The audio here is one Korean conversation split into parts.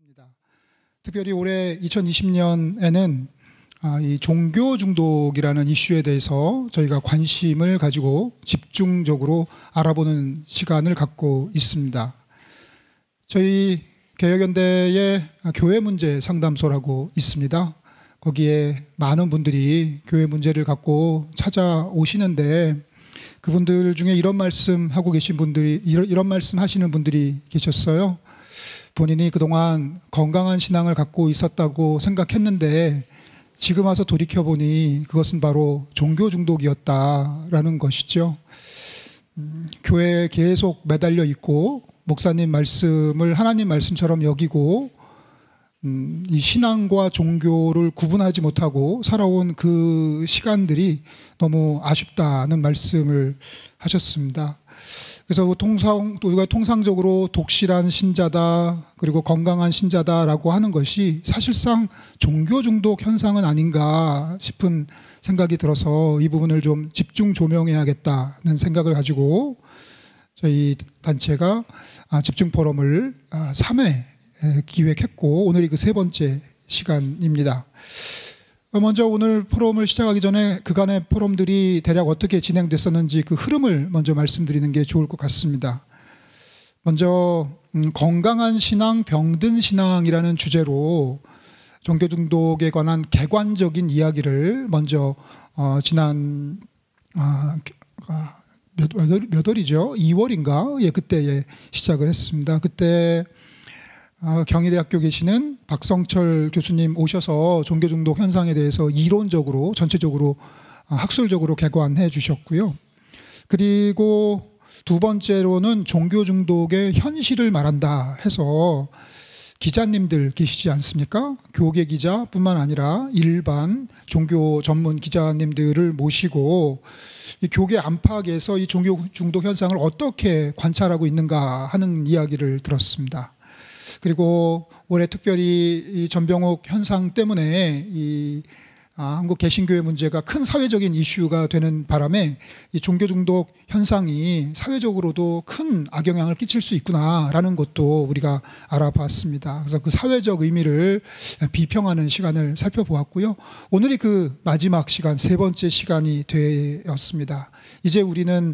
입니다. 특별히 올해 2020년에는 이 종교 중독이라는 이슈에 대해서 저희가 관심을 가지고 집중적으로 알아보는 시간을 갖고 있습니다. 저희 개혁연대에 교회 문제 상담소라고 있습니다. 거기에 많은 분들이 교회 문제를 갖고 찾아오시는데 그분들 중에 이런 말씀 하고 계신 분들이 이런 말씀 하시는 분들이 계셨어요. 본인이 그동안 건강한 신앙을 갖고 있었다고 생각했는데 지금 와서 돌이켜보니 그것은 바로 종교 중독이었다라는 것이죠. 교회에 계속 매달려 있고 목사님 말씀을 하나님 말씀처럼 여기고 이 신앙과 종교를 구분하지 못하고 살아온 그 시간들이 너무 아쉽다는 말씀을 하셨습니다. 그래서 우리가 통상적으로 독실한 신자다 그리고 건강한 신자다라고 하는 것이 사실상 종교 중독 현상은 아닌가 싶은 생각이 들어서 이 부분을 좀 집중 조명해야겠다는 생각을 가지고 저희 단체가 집중 포럼을 3회 기획했고 오늘이 그 세 번째 시간입니다. 먼저 오늘 포럼을 시작하기 전에 그간의 포럼들이 대략 어떻게 진행됐었는지 그 흐름을 먼저 말씀드리는 게 좋을 것 같습니다. 먼저 건강한 신앙, 병든 신앙이라는 주제로 종교 중독에 관한 객관적인 이야기를 먼저 지난 몇 월이죠? 2월인가? 예, 그때 시작을 했습니다. 그때 경희대학교 계시는 박성철 교수님 오셔서 종교 중독 현상에 대해서 이론적으로 전체적으로 학술적으로 개관해 주셨고요. 그리고 두 번째로는 종교 중독의 현실을 말한다 해서 기자님들 계시지 않습니까? 교계 기자뿐만 아니라 일반 종교 전문 기자님들을 모시고 이 교계 안팎에서 이 종교 중독 현상을 어떻게 관찰하고 있는가 하는 이야기를 들었습니다. 그리고 올해 특별히 이 전병옥 현상 때문에 이 한국 개신교회 문제가 큰 사회적인 이슈가 되는 바람에 이 종교 중독 현상이 사회적으로도 큰 악영향을 끼칠 수 있구나라는 것도 우리가 알아봤습니다. 그래서 그 사회적 의미를 비평하는 시간을 살펴보았고요. 오늘이 그 마지막 시간, 세 번째 시간이 되었습니다. 이제 우리는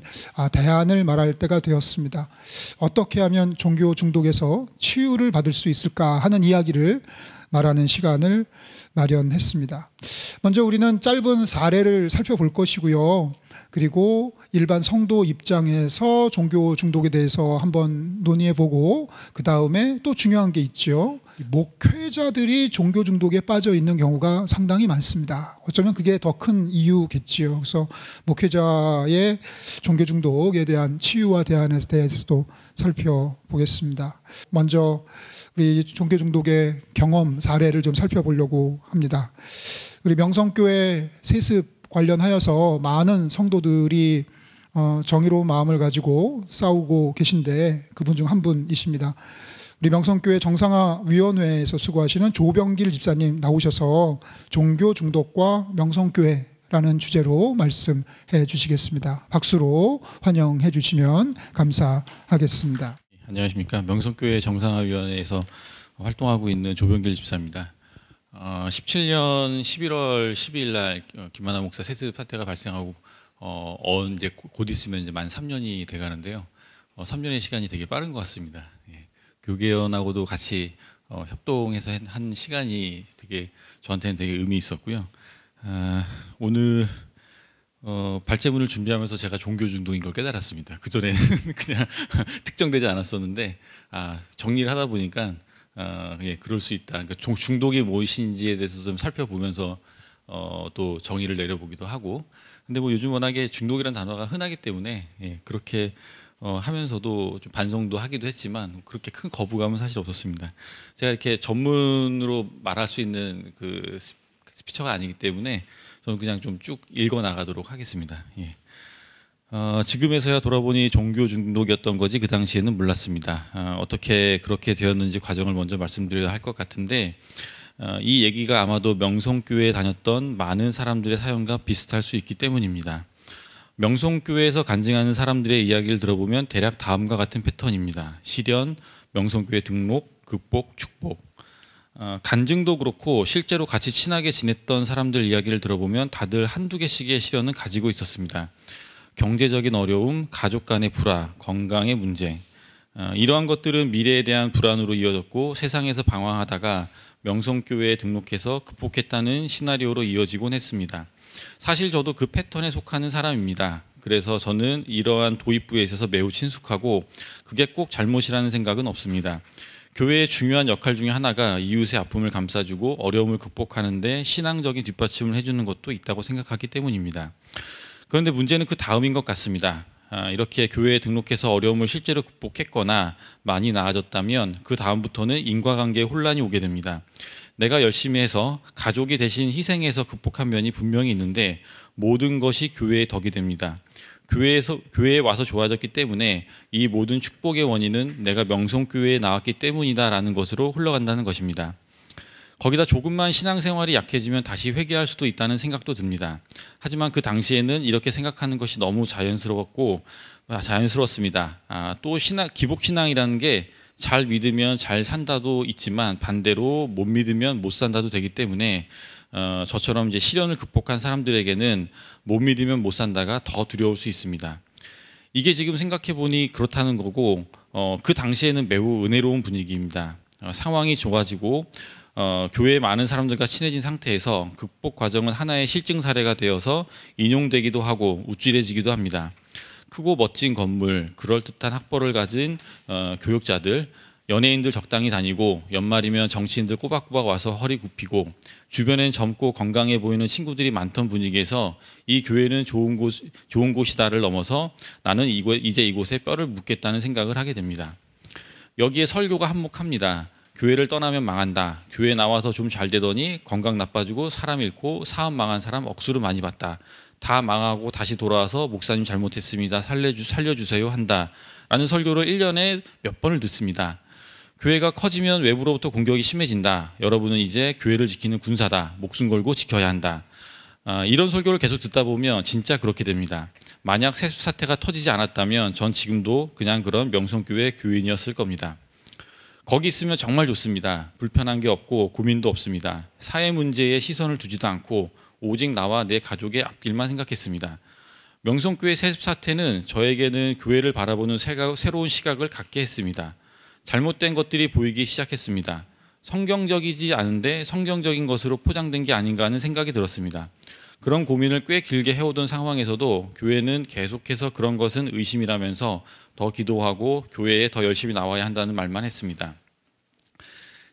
대안을 말할 때가 되었습니다. 어떻게 하면 종교 중독에서 치유를 받을 수 있을까 하는 이야기를 말하는 시간을 마련했습니다. 먼저 우리는 짧은 사례를 살펴볼 것이고요. 그리고 일반 성도 입장에서 종교 중독에 대해서 한번 논의해보고 그 다음에 또 중요한 게 있죠. 목회자들이 종교 중독에 빠져 있는 경우가 상당히 많습니다. 어쩌면 그게 더 큰 이유겠지요. 그래서 목회자의 종교 중독에 대한 치유와 대안에 대해서도 살펴보겠습니다. 먼저 우리 종교 중독의 경험 사례를 좀 살펴보려고 합니다. 우리 명성교회 세습 관련하여서 많은 성도들이 정의로운 마음을 가지고 싸우고 계신데 그분 중 한 분이십니다. 우리 명성교회 정상화위원회에서 수고하시는 조병길 집사님 나오셔서 종교 중독과 명성교회라는 주제로 말씀해 주시겠습니다. 박수로 환영해 주시면 감사하겠습니다. 안녕하십니까. 명성교회 정상화위원회에서 활동하고 있는 조병길 집사입니다. 17년 11월 12일 날 김만하 목사 세습 사태가 발생하고 이제 곧 있으면 이제 만 3년이 돼 가는데요. 3년의 시간이 되게 빠른 것 같습니다. 예. 교계연하고도 같이 협동해서 한 시간이 되게 저한테는 되게 의미 있었고요. 오늘 발제문을 준비하면서 제가 종교 중독인 걸 깨달았습니다. 그전에는 그냥 특정되지 않았었는데 정리를 하다 보니까 예, 그럴 수 있다. 그러니까 중독이 무엇인지에 대해서 좀 살펴보면서 또 정의를 내려보기도 하고. 근데 뭐 요즘 워낙에 중독이라는 단어가 흔하기 때문에 예, 그렇게 하면서도 좀 반성도 하기도 했지만 그렇게 큰 거부감은 사실 없었습니다. 제가 이렇게 전문으로 말할 수 있는 그 스피처가 아니기 때문에 저는 그냥 좀 쭉 읽어 나가도록 하겠습니다. 예. 지금에서야 돌아보니 종교 중독이었던 거지 그 당시에는 몰랐습니다. 어떻게 그렇게 되었는지 과정을 먼저 말씀드려야 할 것 같은데 이 얘기가 아마도 명성교회에 다녔던 많은 사람들의 사연과 비슷할 수 있기 때문입니다. 명성교회에서 간증하는 사람들의 이야기를 들어보면 대략 다음과 같은 패턴입니다. 시련, 명성교회 등록, 극복, 축복. 간증도 그렇고 실제로 같이 친하게 지냈던 사람들 이야기를 들어보면 다들 한두 개씩의 시련은 가지고 있었습니다. 경제적인 어려움, 가족 간의 불화, 건강의 문제, 이러한 것들은 미래에 대한 불안으로 이어졌고 세상에서 방황하다가 명성교회에 등록해서 극복했다는 시나리오로 이어지곤 했습니다. 사실 저도 그 패턴에 속하는 사람입니다. 그래서 저는 이러한 도입부에 있어서 매우 친숙하고 그게 꼭 잘못이라는 생각은 없습니다. 교회의 중요한 역할 중에 하나가 이웃의 아픔을 감싸주고 어려움을 극복하는 데 신앙적인 뒷받침을 해주는 것도 있다고 생각하기 때문입니다. 그런데 문제는 그 다음인 것 같습니다. 이렇게 교회에 등록해서 어려움을 실제로 극복했거나 많이 나아졌다면 그 다음부터는 인과관계에 혼란이 오게 됩니다. 내가 열심히 해서 가족이 대신 희생해서 극복한 면이 분명히 있는데 모든 것이 교회의 덕이 됩니다. 교회에 와서 좋아졌기 때문에 이 모든 축복의 원인은 내가 명성교회에 나왔기 때문이다라는 것으로 흘러간다는 것입니다. 거기다 조금만 신앙생활이 약해지면 다시 회개할 수도 있다는 생각도 듭니다. 하지만 그 당시에는 이렇게 생각하는 것이 너무 자연스러웠습니다. 또 기복신앙이라는 게 잘 믿으면 잘 산다도 있지만 반대로 못 믿으면 못 산다도 되기 때문에 저처럼 이제 시련을 극복한 사람들에게는 못 믿으면 못 산다가 더 두려울 수 있습니다. 이게 지금 생각해 보니 그렇다는 거고 그 당시에는 매우 은혜로운 분위기입니다. 상황이 좋아지고 교회에 많은 사람들과 친해진 상태에서 극복 과정은 하나의 실증 사례가 되어서 인용되기도 하고 우쭐해지기도 합니다. 크고 멋진 건물, 그럴듯한 학벌을 가진 교육자들, 연예인들 적당히 다니고 연말이면 정치인들 꼬박꼬박 와서 허리 굽히고 주변엔 젊고 건강해 보이는 친구들이 많던 분위기에서 이 교회는 좋은 곳이다를 넘어서 나는 이제 이곳에 뼈를 묻겠다는 생각을 하게 됩니다. 여기에 설교가 한몫합니다. 교회를 떠나면 망한다. 교회 나와서 좀 잘 되더니 건강 나빠지고 사람 잃고 사업 망한 사람 억수로 많이 봤다. 다 망하고 다시 돌아와서 목사님 잘못했습니다. 살려주세요 한다. 라는 설교를 1년에 몇 번을 듣습니다. 교회가 커지면 외부로부터 공격이 심해진다. 여러분은 이제 교회를 지키는 군사다. 목숨 걸고 지켜야 한다. 이런 설교를 계속 듣다 보면 진짜 그렇게 됩니다. 만약 세습 사태가 터지지 않았다면 전 지금도 그냥 그런 명성교회 교인이었을 겁니다. 거기 있으면 정말 좋습니다. 불편한 게 없고 고민도 없습니다. 사회 문제에 시선을 두지도 않고 오직 나와 내 가족의 앞길만 생각했습니다. 명성교회 세습 사태는 저에게는 교회를 바라보는 새로운 시각을 갖게 했습니다. 잘못된 것들이 보이기 시작했습니다. 성경적이지 않은데 성경적인 것으로 포장된 게 아닌가 하는 생각이 들었습니다. 그런 고민을 꽤 길게 해오던 상황에서도 교회는 계속해서 그런 것은 의심이라면서 더 기도하고 교회에 더 열심히 나와야 한다는 말만 했습니다.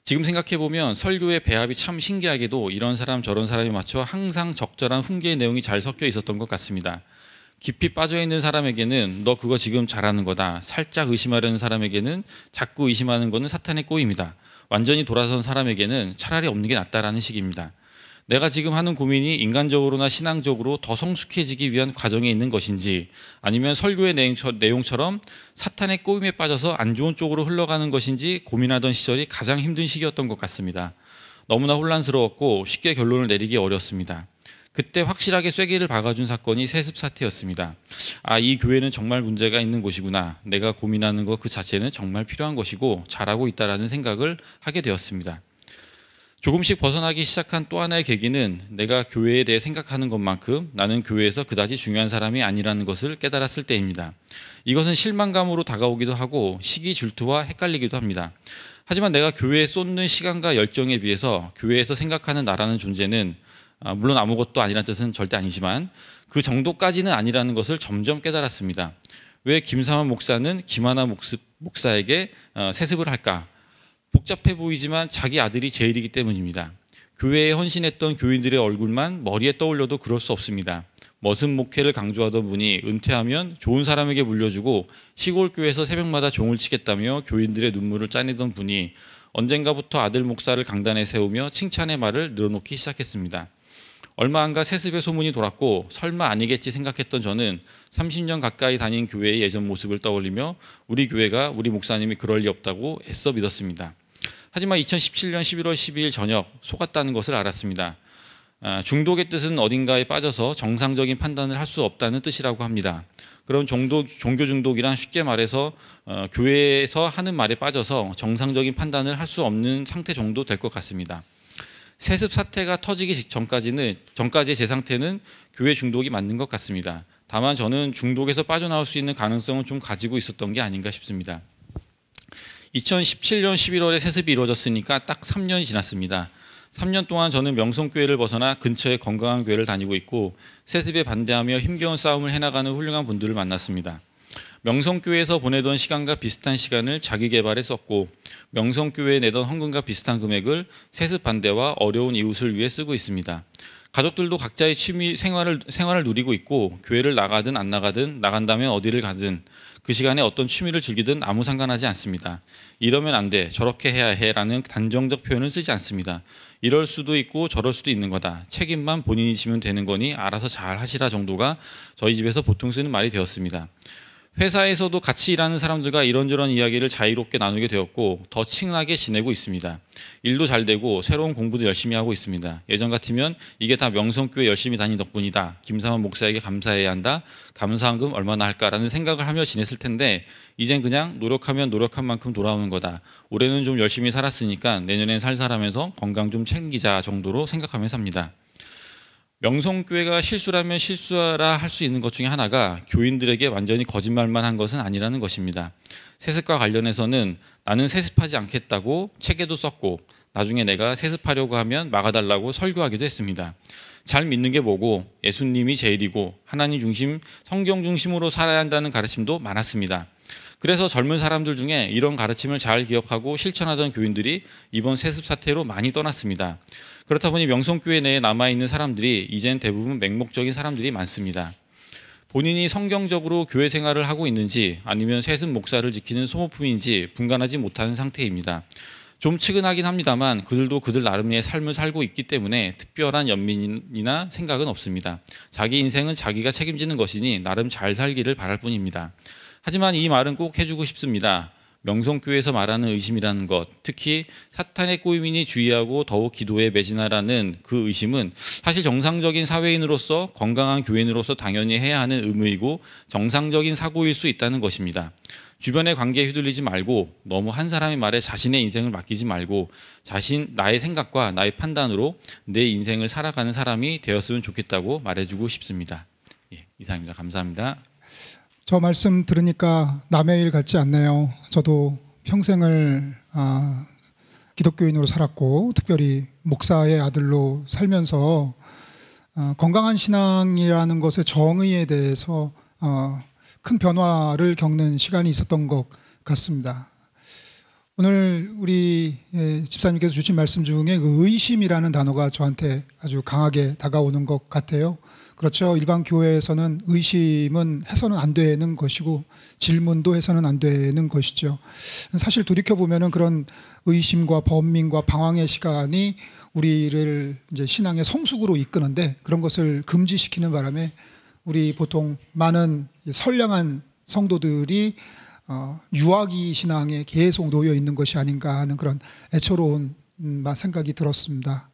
지금 생각해보면 설교의 배합이 참 신기하게도 이런 사람 저런 사람에 맞춰 항상 적절한 훈계의 내용이 잘 섞여 있었던 것 같습니다. 깊이 빠져있는 사람에게는 너 그거 지금 잘하는 거다. 살짝 의심하려는 사람에게는 자꾸 의심하는 거는 사탄의 꼬임이다. 완전히 돌아선 사람에게는 차라리 없는 게 낫다라는 식입니다. 내가 지금 하는 고민이 인간적으로나 신앙적으로 더 성숙해지기 위한 과정에 있는 것인지 아니면 설교의 내용처럼 사탄의 꼬임에 빠져서 안 좋은 쪽으로 흘러가는 것인지 고민하던 시절이 가장 힘든 시기였던 것 같습니다. 너무나 혼란스러웠고 쉽게 결론을 내리기 어렵습니다. 그때 확실하게 쐐기를 박아준 사건이 세습 사태였습니다. 이 교회는 정말 문제가 있는 곳이구나. 내가 고민하는 것 그 자체는 정말 필요한 것이고 잘하고 있다라는 생각을 하게 되었습니다. 조금씩 벗어나기 시작한 또 하나의 계기는 내가 교회에 대해 생각하는 것만큼 나는 교회에서 그다지 중요한 사람이 아니라는 것을 깨달았을 때입니다. 이것은 실망감으로 다가오기도 하고 시기 질투와 헷갈리기도 합니다. 하지만 내가 교회에 쏟는 시간과 열정에 비해서 교회에서 생각하는 나라는 존재는 물론 아무것도 아니라는 뜻은 절대 아니지만 그 정도까지는 아니라는 것을 점점 깨달았습니다. 왜 김삼환 목사는 김하나 목사에게 세습을 할까? 복잡해 보이지만 자기 아들이 제일이기 때문입니다. 교회에 헌신했던 교인들의 얼굴만 머리에 떠올려도 그럴 수 없습니다. 머슴 목회를 강조하던 분이 은퇴하면 좋은 사람에게 물려주고 시골 교회에서 새벽마다 종을 치겠다며 교인들의 눈물을 짜내던 분이 언젠가부터 아들 목사를 강단에 세우며 칭찬의 말을 늘어놓기 시작했습니다. 얼마 안 가 세습의 소문이 돌았고 설마 아니겠지 생각했던 저는 30년 가까이 다닌 교회의 예전 모습을 떠올리며 우리 교회가 우리 목사님이 그럴 리 없다고 애써 믿었습니다. 하지만 2017년 11월 12일 저녁 속았다는 것을 알았습니다. 중독의 뜻은 어딘가에 빠져서 정상적인 판단을 할 수 없다는 뜻이라고 합니다. 그럼 종교 중독이란 쉽게 말해서 교회에서 하는 말에 빠져서 정상적인 판단을 할 수 없는 상태 정도 될 것 같습니다. 세습 사태가 터지기 전까지의 제 상태는 교회 중독이 맞는 것 같습니다. 다만 저는 중독에서 빠져나올 수 있는 가능성을 좀 가지고 있었던 게 아닌가 싶습니다. 2017년 11월에 세습이 이루어졌으니까 딱 3년이 지났습니다. 3년 동안 저는 명성교회를 벗어나 근처의 건강한 교회를 다니고 있고 세습에 반대하며 힘겨운 싸움을 해나가는 훌륭한 분들을 만났습니다. 명성교회에서 보내던 시간과 비슷한 시간을 자기 개발에 썼고 명성교회에 내던 헌금과 비슷한 금액을 세습 반대와 어려운 이웃을 위해 쓰고 있습니다. 가족들도 각자의 취미 생활을 누리고 있고 교회를 나가든 안 나가든 나간다면 어디를 가든 그 시간에 어떤 취미를 즐기든 아무 상관하지 않습니다. 이러면 안 돼, 저렇게 해야 해라는 단정적 표현은 쓰지 않습니다. 이럴 수도 있고 저럴 수도 있는 거다. 책임만 본인이 지면 되는 거니 알아서 잘 하시라 정도가 저희 집에서 보통 쓰는 말이 되었습니다. 회사에서도 같이 일하는 사람들과 이런저런 이야기를 자유롭게 나누게 되었고 더 친하게 지내고 있습니다. 일도 잘 되고 새로운 공부도 열심히 하고 있습니다. 예전 같으면 이게 다 명성교회 열심히 다닌 덕분이다. 김삼환 목사에게 감사해야 한다. 감사한금 얼마나 할까라는 생각을 하며 지냈을 텐데 이젠 그냥 노력하면 노력한 만큼 돌아오는 거다. 올해는 좀 열심히 살았으니까 내년엔 살살하면서 건강 좀 챙기자 정도로 생각하며 삽니다. 명성교회가 실수라면 실수하라 할 수 있는 것 중에 하나가 교인들에게 완전히 거짓말만 한 것은 아니라는 것입니다. 세습과 관련해서는 나는 세습하지 않겠다고 책에도 썼고 나중에 내가 세습하려고 하면 막아달라고 설교하기도 했습니다. 잘 믿는 게 뭐고 예수님이 제일이고 하나님 중심, 성경 중심으로 살아야 한다는 가르침도 많았습니다. 그래서 젊은 사람들 중에 이런 가르침을 잘 기억하고 실천하던 교인들이 이번 세습 사태로 많이 떠났습니다. 그렇다 보니 명성교회 내에 남아있는 사람들이 이젠 대부분 맹목적인 사람들이 많습니다. 본인이 성경적으로 교회 생활을 하고 있는지 아니면 세습 목사를 지키는 소모품인지 분간하지 못하는 상태입니다. 좀 측은하긴 합니다만 그들도 그들 나름의 삶을 살고 있기 때문에 특별한 연민이나 생각은 없습니다. 자기 인생은 자기가 책임지는 것이니 나름 잘 살기를 바랄 뿐입니다. 하지만 이 말은 꼭 해주고 싶습니다. 명성교회에서 말하는 의심이라는 것, 특히 사탄의 꼬임이니 주의하고 더욱 기도에 매진하라는 그 의심은 사실 정상적인 사회인으로서 건강한 교인으로서 당연히 해야 하는 의무이고 정상적인 사고일 수 있다는 것입니다. 주변의 관계에 휘둘리지 말고 너무 한 사람의 말에 자신의 인생을 맡기지 말고 나의 생각과 나의 판단으로 내 인생을 살아가는 사람이 되었으면 좋겠다고 말해주고 싶습니다. 예, 이상입니다. 감사합니다. 저 말씀 들으니까 남의 일 같지 않네요. 저도 평생을 기독교인으로 살았고 특별히 목사의 아들로 살면서 건강한 신앙이라는 것의 정의에 대해서 큰 변화를 겪는 시간이 있었던 것 같습니다. 오늘 우리 집사님께서 주신 말씀 중에 그 의심이라는 단어가 저한테 아주 강하게 다가오는 것 같아요. 그렇죠. 일반 교회에서는 의심은 해서는 안 되는 것이고 질문도 해서는 안 되는 것이죠. 사실 돌이켜보면 그런 의심과 번민과 방황의 시간이 우리를 이제 신앙의 성숙으로 이끄는데 그런 것을 금지시키는 바람에 우리 보통 많은 선량한 성도들이 유아기 신앙에 계속 놓여 있는 것이 아닌가 하는 그런 애처로운 생각이 들었습니다.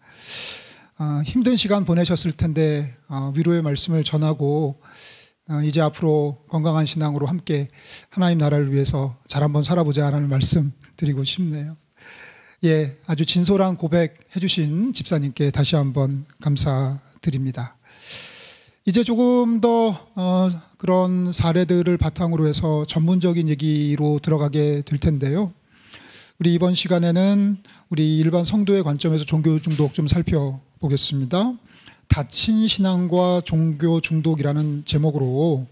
힘든 시간 보내셨을 텐데 위로의 말씀을 전하고 이제 앞으로 건강한 신앙으로 함께 하나님 나라를 위해서 잘 한번 살아보자라는 말씀 드리고 싶네요. 예, 아주 진솔한 고백 해주신 집사님께 다시 한번 감사드립니다. 이제 조금 더 그런 사례들을 바탕으로 해서 전문적인 얘기로 들어가게 될 텐데요. 우리 이번 시간에는 우리 일반 성도의 관점에서 종교 중독 좀 살펴보겠습니다. 닫힌 신앙과 종교 중독이라는 제목으로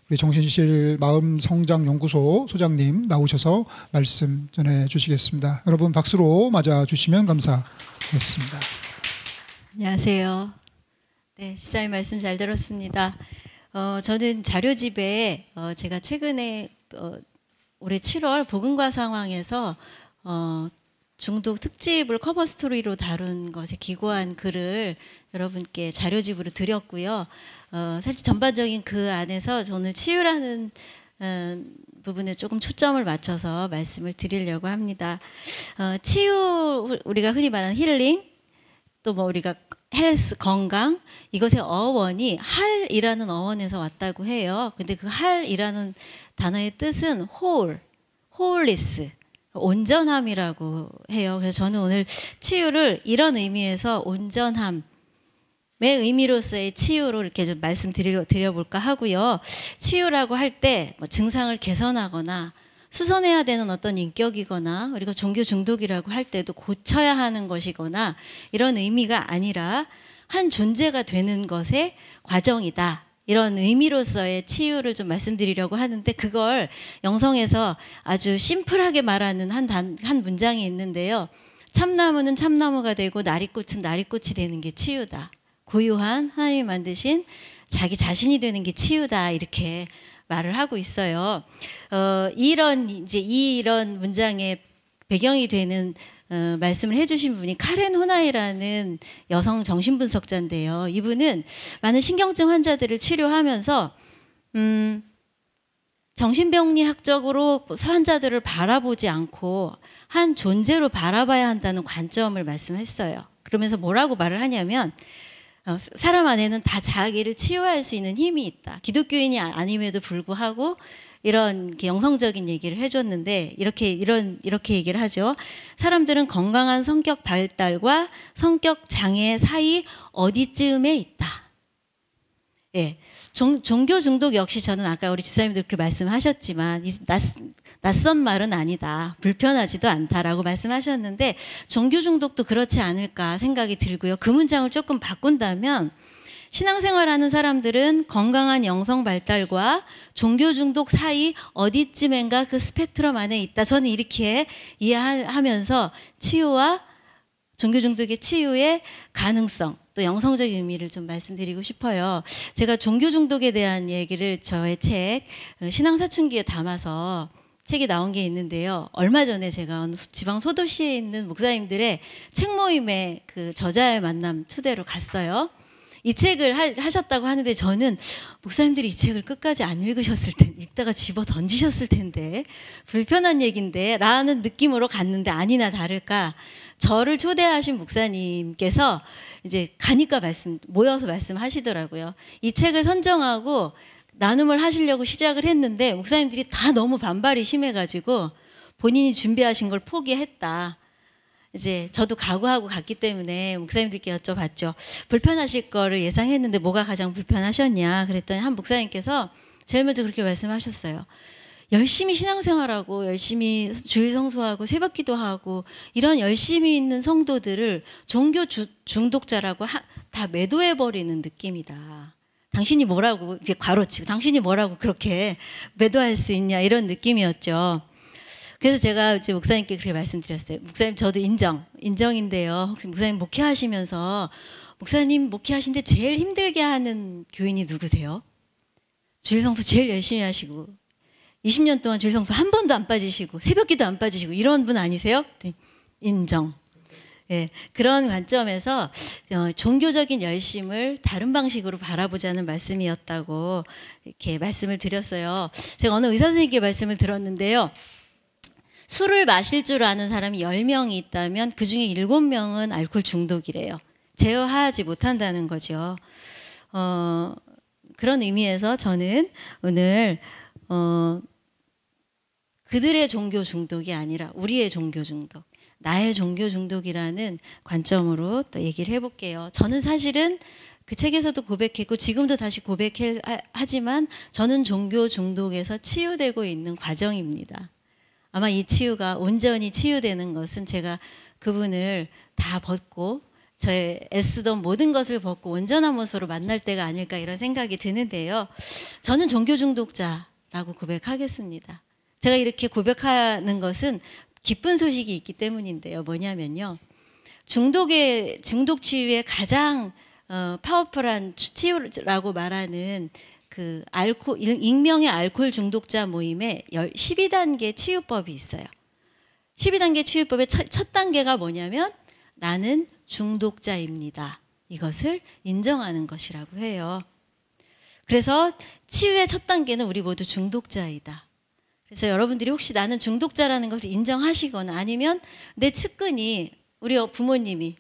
우리 정신실 마음성장연구소 소장님 나오셔서 말씀 전해 주시겠습니다. 여러분 박수로 맞아 주시면 감사하겠습니다. 안녕하세요. 네, 시사님 말씀 잘 들었습니다. 저는 자료집에 제가 최근에 올해 7월 복음과 상황에서 중독 특집을 커버 스토리로 다룬 것에 기고한 글을 여러분께 자료집으로 드렸고요. 사실 전반적인 그 안에서 오늘 치유라는 부분에 조금 초점을 맞춰서 말씀을 드리려고 합니다. 치유, 우리가 흔히 말하는 힐링, 또 뭐 우리가 헬스, 건강, 이것의 어원이 할이라는 어원에서 왔다고 해요. 근데 그 할이라는 단어의 뜻은 wholeness, 온전함이라고 해요. 그래서 저는 오늘 치유를 이런 의미에서 온전함의 의미로서의 치유로 이렇게 좀 말씀드려볼까 하고요. 치유라고 할 때 뭐 증상을 개선하거나 수선해야 되는 어떤 인격이거나 그리고 종교 중독이라고 할 때도 고쳐야 하는 것이거나 이런 의미가 아니라 한 존재가 되는 것의 과정이다. 이런 의미로서의 치유를 좀 말씀드리려고 하는데 그걸 영성에서 아주 심플하게 말하는 한 문장이 있는데요. 참나무는 참나무가 되고 나리꽃은 나리꽃이 되는 게 치유다. 고유한 하나님이 만드신 자기 자신이 되는 게 치유다. 이렇게 말을 하고 있어요. 이런 문장의 배경이 되는 말씀을 해주신 분이 카렌 호나이라는 여성 정신분석자인데요. 이분은 많은 신경증 환자들을 치료하면서 정신병리학적으로 환자들을 바라보지 않고 한 존재로 바라봐야 한다는 관점을 말씀했어요. 그러면서 뭐라고 말을 하냐면 사람 안에는 다 자기를 치유할 수 있는 힘이 있다. 기독교인이 아님에도 불구하고 이런 영성적인 얘기를 해줬는데 이렇게 얘기를 하죠. 사람들은 건강한 성격 발달과 성격 장애 사이 어디쯤에 있다. 예, 종교 중독 역시 저는 아까 우리 주사님도 그렇게 말씀하셨지만 낯선 말은 아니다. 불편하지도 않다라고 말씀하셨는데 종교 중독도 그렇지 않을까 생각이 들고요. 그 문장을 조금 바꾼다면 신앙생활하는 사람들은 건강한 영성 발달과 종교 중독 사이 어디쯤인가 그 스펙트럼 안에 있다. 저는 이렇게 이해하면서 치유와 종교 중독의 치유의 가능성 또 영성적인 의미를 좀 말씀드리고 싶어요. 제가 종교 중독에 대한 얘기를 저의 책 신앙사춘기에 담아서 책이 나온 게 있는데요. 얼마 전에 제가 지방 소도시에 있는 목사님들의 책 모임에 그 저자의 만남 초대로 갔어요. 이 책을 하셨다고 하는데 저는 목사님들이 이 책을 끝까지 안 읽으셨을 텐데 읽다가 집어 던지셨을 텐데 불편한 얘기인데 라는 느낌으로 갔는데 아니나 다를까 저를 초대하신 목사님께서 이제 가니까 모여서 말씀하시더라고요. 이 책을 선정하고 나눔을 하시려고 시작을 했는데 목사님들이 다 너무 반발이 심해가지고 본인이 준비하신 걸 포기했다. 이제 저도 각오하고 갔기 때문에 목사님들께 여쭤봤죠. 불편하실 거를 예상했는데 뭐가 가장 불편하셨냐 그랬더니 한 목사님께서 제일 먼저 그렇게 말씀하셨어요. 열심히 신앙생활하고 열심히 주일 성수하고 새벽기도하고 이런 열심히 있는 성도들을 종교 중독자라고 다 매도해버리는 느낌이다. 당신이 뭐라고 이제 괄호치고 당신이 뭐라고 그렇게 매도할 수 있냐 이런 느낌이었죠. 그래서 제가 이제 목사님께 그렇게 말씀드렸어요. 목사님 저도 인정인데요. 혹시 목사님 목회하시면서 목사님 목회하시는데 제일 힘들게 하는 교인이 누구세요? 주일성수 제일 열심히 하시고 20년 동안 주일성수 한 번도 안 빠지시고 새벽기도 안 빠지시고 이런 분 아니세요? 네, 인정. 예, 그런 관점에서 종교적인 열심을 다른 방식으로 바라보자는 말씀이었다고 이렇게 말씀을 드렸어요. 제가 어느 의사 선생님께 말씀을 들었는데요. 술을 마실 줄 아는 사람이 10명이 있다면 그중에 7명은 알코올 중독이래요. 제어하지 못한다는 거죠. 그런 의미에서 저는 오늘 그들의 종교 중독이 아니라 우리의 종교 중독, 나의 종교 중독이라는 관점으로 또 얘기를 해볼게요. 저는 사실은 그 책에서도 고백했고 지금도 다시 고백하지만 저는 종교 중독에서 치유되고 있는 과정입니다. 아마 이 치유가 온전히 치유되는 것은 제가 그분을 다 벗고 저의 애쓰던 모든 것을 벗고 온전한 모습으로 만날 때가 아닐까 이런 생각이 드는데요. 저는 종교 중독자라고 고백하겠습니다. 제가 이렇게 고백하는 것은 기쁜 소식이 있기 때문인데요. 뭐냐면요. 중독 치유의 가장 파워풀한 치유라고 말하는 그 익명의 알코올 중독자 모임에 12단계 치유법이 있어요. 12단계 치유법의 첫 단계가 뭐냐면 나는 중독자입니다. 이것을 인정하는 것이라고 해요. 그래서 치유의 첫 단계는 우리 모두 중독자이다. 그래서 여러분들이 혹시 나는 중독자라는 것을 인정하시거나 아니면 내 측근이 우리 부모님이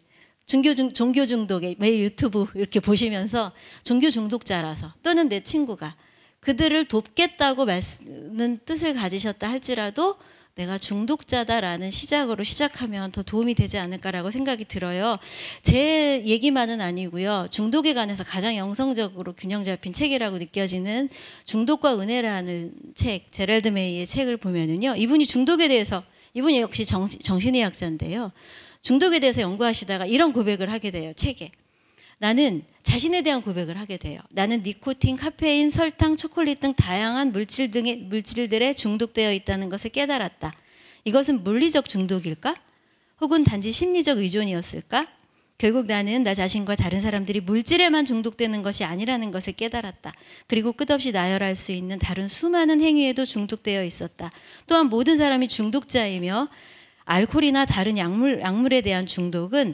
종교 중독에 매일 유튜브 이렇게 보시면서 종교 중독자라서 또는 내 친구가 그들을 돕겠다고 는 뜻을 가지셨다 할지라도 내가 중독자다라는 시작으로 시작하면 더 도움이 되지 않을까라고 생각이 들어요. 제 얘기만은 아니고요. 중독에 관해서 가장 영성적으로 균형 잡힌 책이라고 느껴지는 중독과 은혜라는 책, 제럴드 메이의 책을 보면은요. 이분이 중독에 대해서, 이분이 역시 정신의학자인데요. 중독에 대해서 연구하시다가 이런 고백을 하게 돼요. 책에. 나는 자신에 대한 고백을 하게 돼요. 나는 니코틴, 카페인, 설탕, 초콜릿 등 다양한 물질들에 중독되어 있다는 것을 깨달았다. 이것은 물리적 중독일까? 혹은 단지 심리적 의존이었을까? 결국 나는 나 자신과 다른 사람들이 물질에만 중독되는 것이 아니라는 것을 깨달았다. 그리고 끝없이 나열할 수 있는 다른 수많은 행위에도 중독되어 있었다. 또한 모든 사람이 중독자이며 알코올이나 다른 약물에 대한 중독은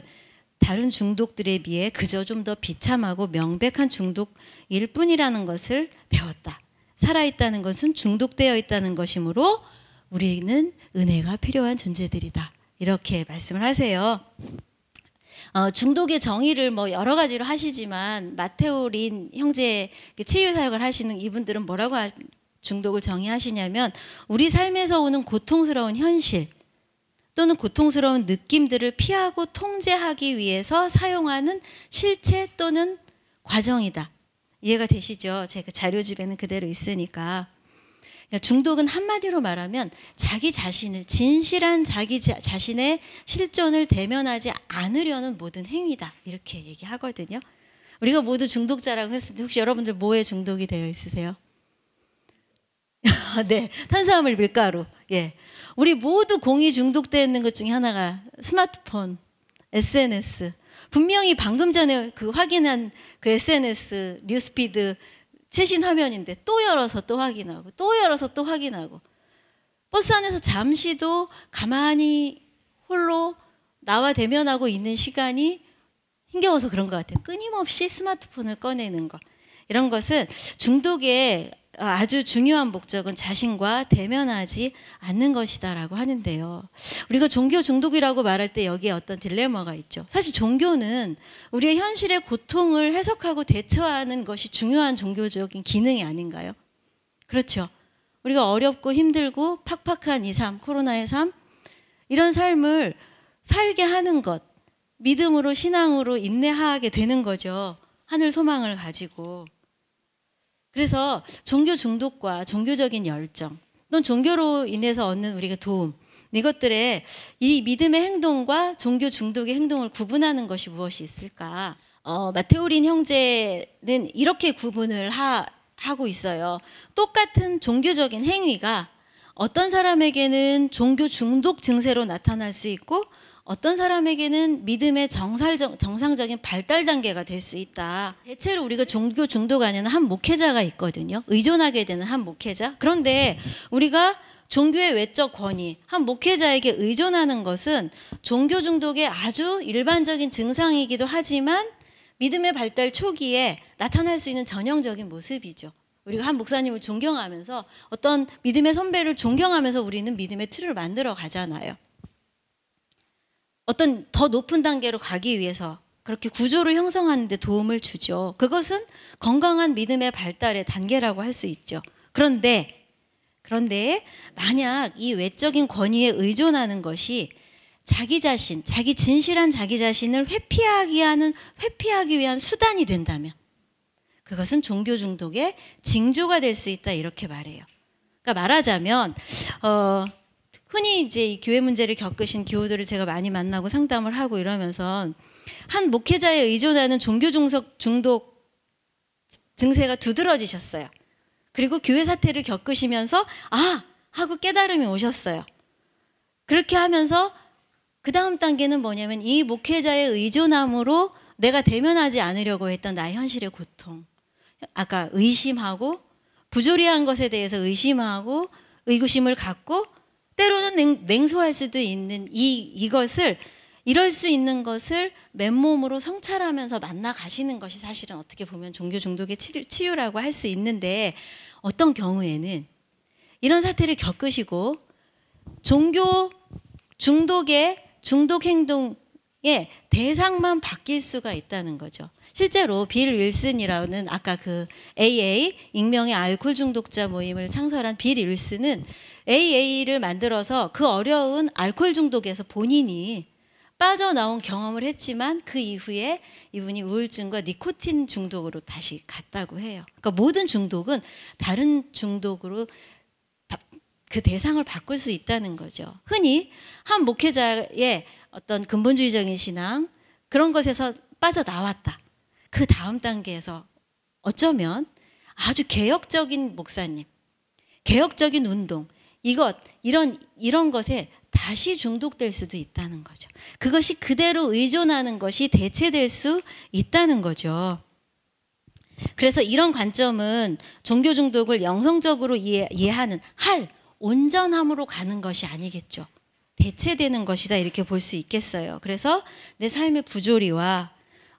다른 중독들에 비해 그저 좀 더 비참하고 명백한 중독일 뿐이라는 것을 배웠다. 살아있다는 것은 중독되어 있다는 것이므로 우리는 은혜가 필요한 존재들이다. 이렇게 말씀을 하세요. 중독의 정의를 뭐 여러 가지로 하시지만 마테오 린 형제 치유 사역을 하시는 이분들은 뭐라고 중독을 정의하시냐면 우리 삶에서 오는 고통스러운 현실 또는 고통스러운 느낌들을 피하고 통제하기 위해서 사용하는 실체 또는 과정이다. 이해가 되시죠? 제가 자료집에는 그대로 있으니까. 그러니까 중독은 한마디로 말하면 자기 자신을, 진실한 자기 자신의 실존을 대면하지 않으려는 모든 행위다. 이렇게 얘기하거든요. 우리가 모두 중독자라고 했을 때 혹시 여러분들 뭐에 중독이 되어 있으세요? 네, 탄수화물, 밀가루. 예. 우리 모두 공이 중독되어 있는 것 중에 하나가 스마트폰, SNS. 분명히 방금 전에 그 확인한 그 SNS 뉴스피드 최신 화면인데 또 열어서 또 확인하고 또 열어서 또 확인하고 버스 안에서 잠시도 가만히 홀로 나와 대면하고 있는 시간이 힘겨워서 그런 것 같아요. 끊임없이 스마트폰을 꺼내는 것. 이런 것은 중독의 아주 중요한 목적은 자신과 대면하지 않는 것이다라고 하는데요. 우리가 종교 중독이라고 말할 때 여기에 어떤 딜레마가 있죠. 사실 종교는 우리의 현실의 고통을 해석하고 대처하는 것이 중요한 종교적인 기능이 아닌가요? 그렇죠. 우리가 어렵고 힘들고 팍팍한 이 삶, 코로나의 삶, 이런 삶을 살게 하는 것, 믿음으로 신앙으로 인내하게 되는 거죠. 하늘 소망을 가지고. 그래서 종교 중독과 종교적인 열정 또는 종교로 인해서 얻는 우리가 도움, 이것들의 이 믿음의 행동과 종교 중독의 행동을 구분하는 것이 무엇이 있을까? 마테오 린 형제는 이렇게 구분을 하고 있어요. 똑같은 종교적인 행위가 어떤 사람에게는 종교 중독 증세로 나타날 수 있고 어떤 사람에게는 믿음의 정상적인 발달 단계가 될 수 있다. 대체로 우리가 종교 중독 안에는 한 목회자가 있거든요. 의존하게 되는 한 목회자. 그런데 우리가 종교의 외적 권위, 한 목회자에게 의존하는 것은 종교 중독의 아주 일반적인 증상이기도 하지만 믿음의 발달 초기에 나타날 수 있는 전형적인 모습이죠. 우리가 한 목사님을 존경하면서 어떤 믿음의 선배를 존경하면서 우리는 믿음의 틀을 만들어 가잖아요. 어떤 더 높은 단계로 가기 위해서 그렇게 구조를 형성하는 데 도움을 주죠. 그것은 건강한 믿음의 발달의 단계라고 할 수 있죠. 그런데 만약 이 외적인 권위에 의존하는 것이 자기 자신, 자기 진실한 자기 자신을 회피하기 위한 수단이 된다면 그것은 종교 중독의 징조가 될 수 있다, 이렇게 말해요. 그러니까 말하자면 흔히 이제 이 교회 문제를 겪으신 교우들을 제가 많이 만나고 상담을 하고 이러면서 한 목회자에 의존하는 종교 중독 증세가 두드러지셨어요. 그리고 교회 사태를 겪으시면서 하고 깨달음이 오셨어요. 그렇게 하면서 그 다음 단계는 뭐냐면 이 목회자의 의존함으로 내가 대면하지 않으려고 했던 나의 현실의 고통, 아까 의심하고 부조리한 것에 대해서 의심하고 의구심을 갖고 때로는 냉소할 수도 있는 이럴 수 있는 것을 맨몸으로 성찰하면서 만나 가시는 것이 사실은 어떻게 보면 종교 중독의 치유라고 할 수 있는데, 어떤 경우에는 이런 사태를 겪으시고 종교 중독의 중독 행동에 대상만 바뀔 수가 있다는 거죠. 실제로 빌 윌슨이라는 아까 그 AA 익명의 알코올 중독자 모임을 창설한 빌 윌슨은 AA를 만들어서 그 어려운 알코올 중독에서 본인이 빠져나온 경험을 했지만 그 이후에 이분이 우울증과 니코틴 중독으로 다시 갔다고 해요. 그러니까 모든 중독은 다른 중독으로 그 대상을 바꿀 수 있다는 거죠. 흔히 한 목회자의 어떤 근본주의적인 신앙 그런 것에서 빠져나왔다. 그 다음 단계에서 어쩌면 아주 개혁적인 목사님, 개혁적인 운동, 이런 것에 다시 중독될 수도 있다는 거죠. 그것이 그대로 의존하는 것이 대체될 수 있다는 거죠. 그래서 이런 관점은 종교 중독을 영성적으로 이해하는 온전함으로 가는 것이 아니겠죠. 대체되는 것이다 이렇게 볼 수 있겠어요. 그래서 내 삶의 부조리와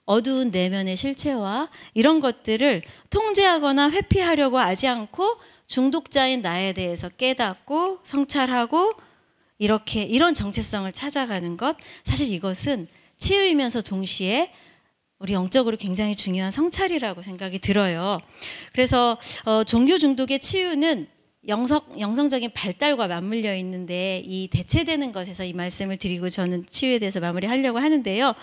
어두운 내면의 실체와 이런 것들을 통제하거나 회피하려고 하지 않고 중독자인 나에 대해서 깨닫고 성찰하고 이런 정체성을 찾아가는 것, 사실 이것은 치유이면서 동시에 우리 영적으로 굉장히 중요한 성찰이라고 생각이 들어요. 그래서 종교 중독의 치유는 영성적인 발달과 맞물려 있는데 이 대체되는 것에서 이 말씀을 드리고 저는 치유에 대해서 마무리하려고 하는데요.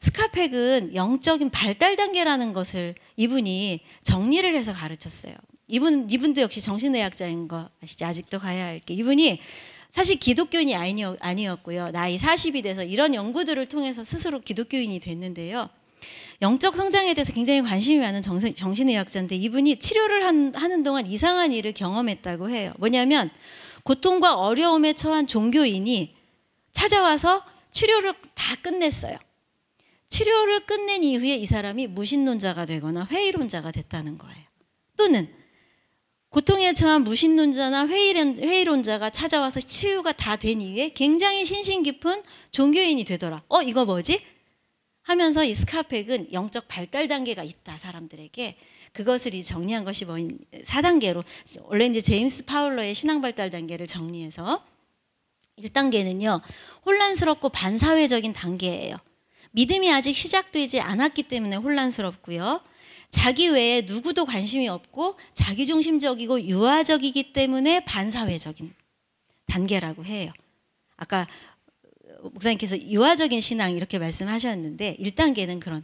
스카펙은 영적인 발달 단계라는 것을 이분이 정리를 해서 가르쳤어요. 이분도 역시 정신의학자인 거 아시죠? 아직도 가야 할 게. 이분이 사실 기독교인이 아니었고요. 나이 40이 돼서 이런 연구들을 통해서 스스로 기독교인이 됐는데요. 영적 성장에 대해서 굉장히 관심이 많은 정신의학자인데 이분이 치료를 하는 동안 이상한 일을 경험했다고 해요. 뭐냐면 고통과 어려움에 처한 종교인이 찾아와서 치료를 다 끝냈어요. 치료를 끝낸 이후에 이 사람이 무신론자가 되거나 회의론자가 됐다는 거예요. 또는 고통에 처한 무신론자나 회의론자가 찾아와서 치유가 다 된 이후에 굉장히 신신 깊은 종교인이 되더라. 이거 뭐지? 하면서 이 스카펙은 영적 발달 단계가 있다, 사람들에게. 그것을 정리한 것이 4단계로, 원래 이제 제임스 파울러의 신앙 발달 단계를 정리해서 1단계는요, 혼란스럽고 반사회적인 단계예요. 믿음이 아직 시작되지 않았기 때문에 혼란스럽고요. 자기 외에 누구도 관심이 없고 자기중심적이고 유아적이기 때문에 반사회적인 단계라고 해요. 아까 목사님께서 유아적인 신앙 이렇게 말씀하셨는데 1단계는 그런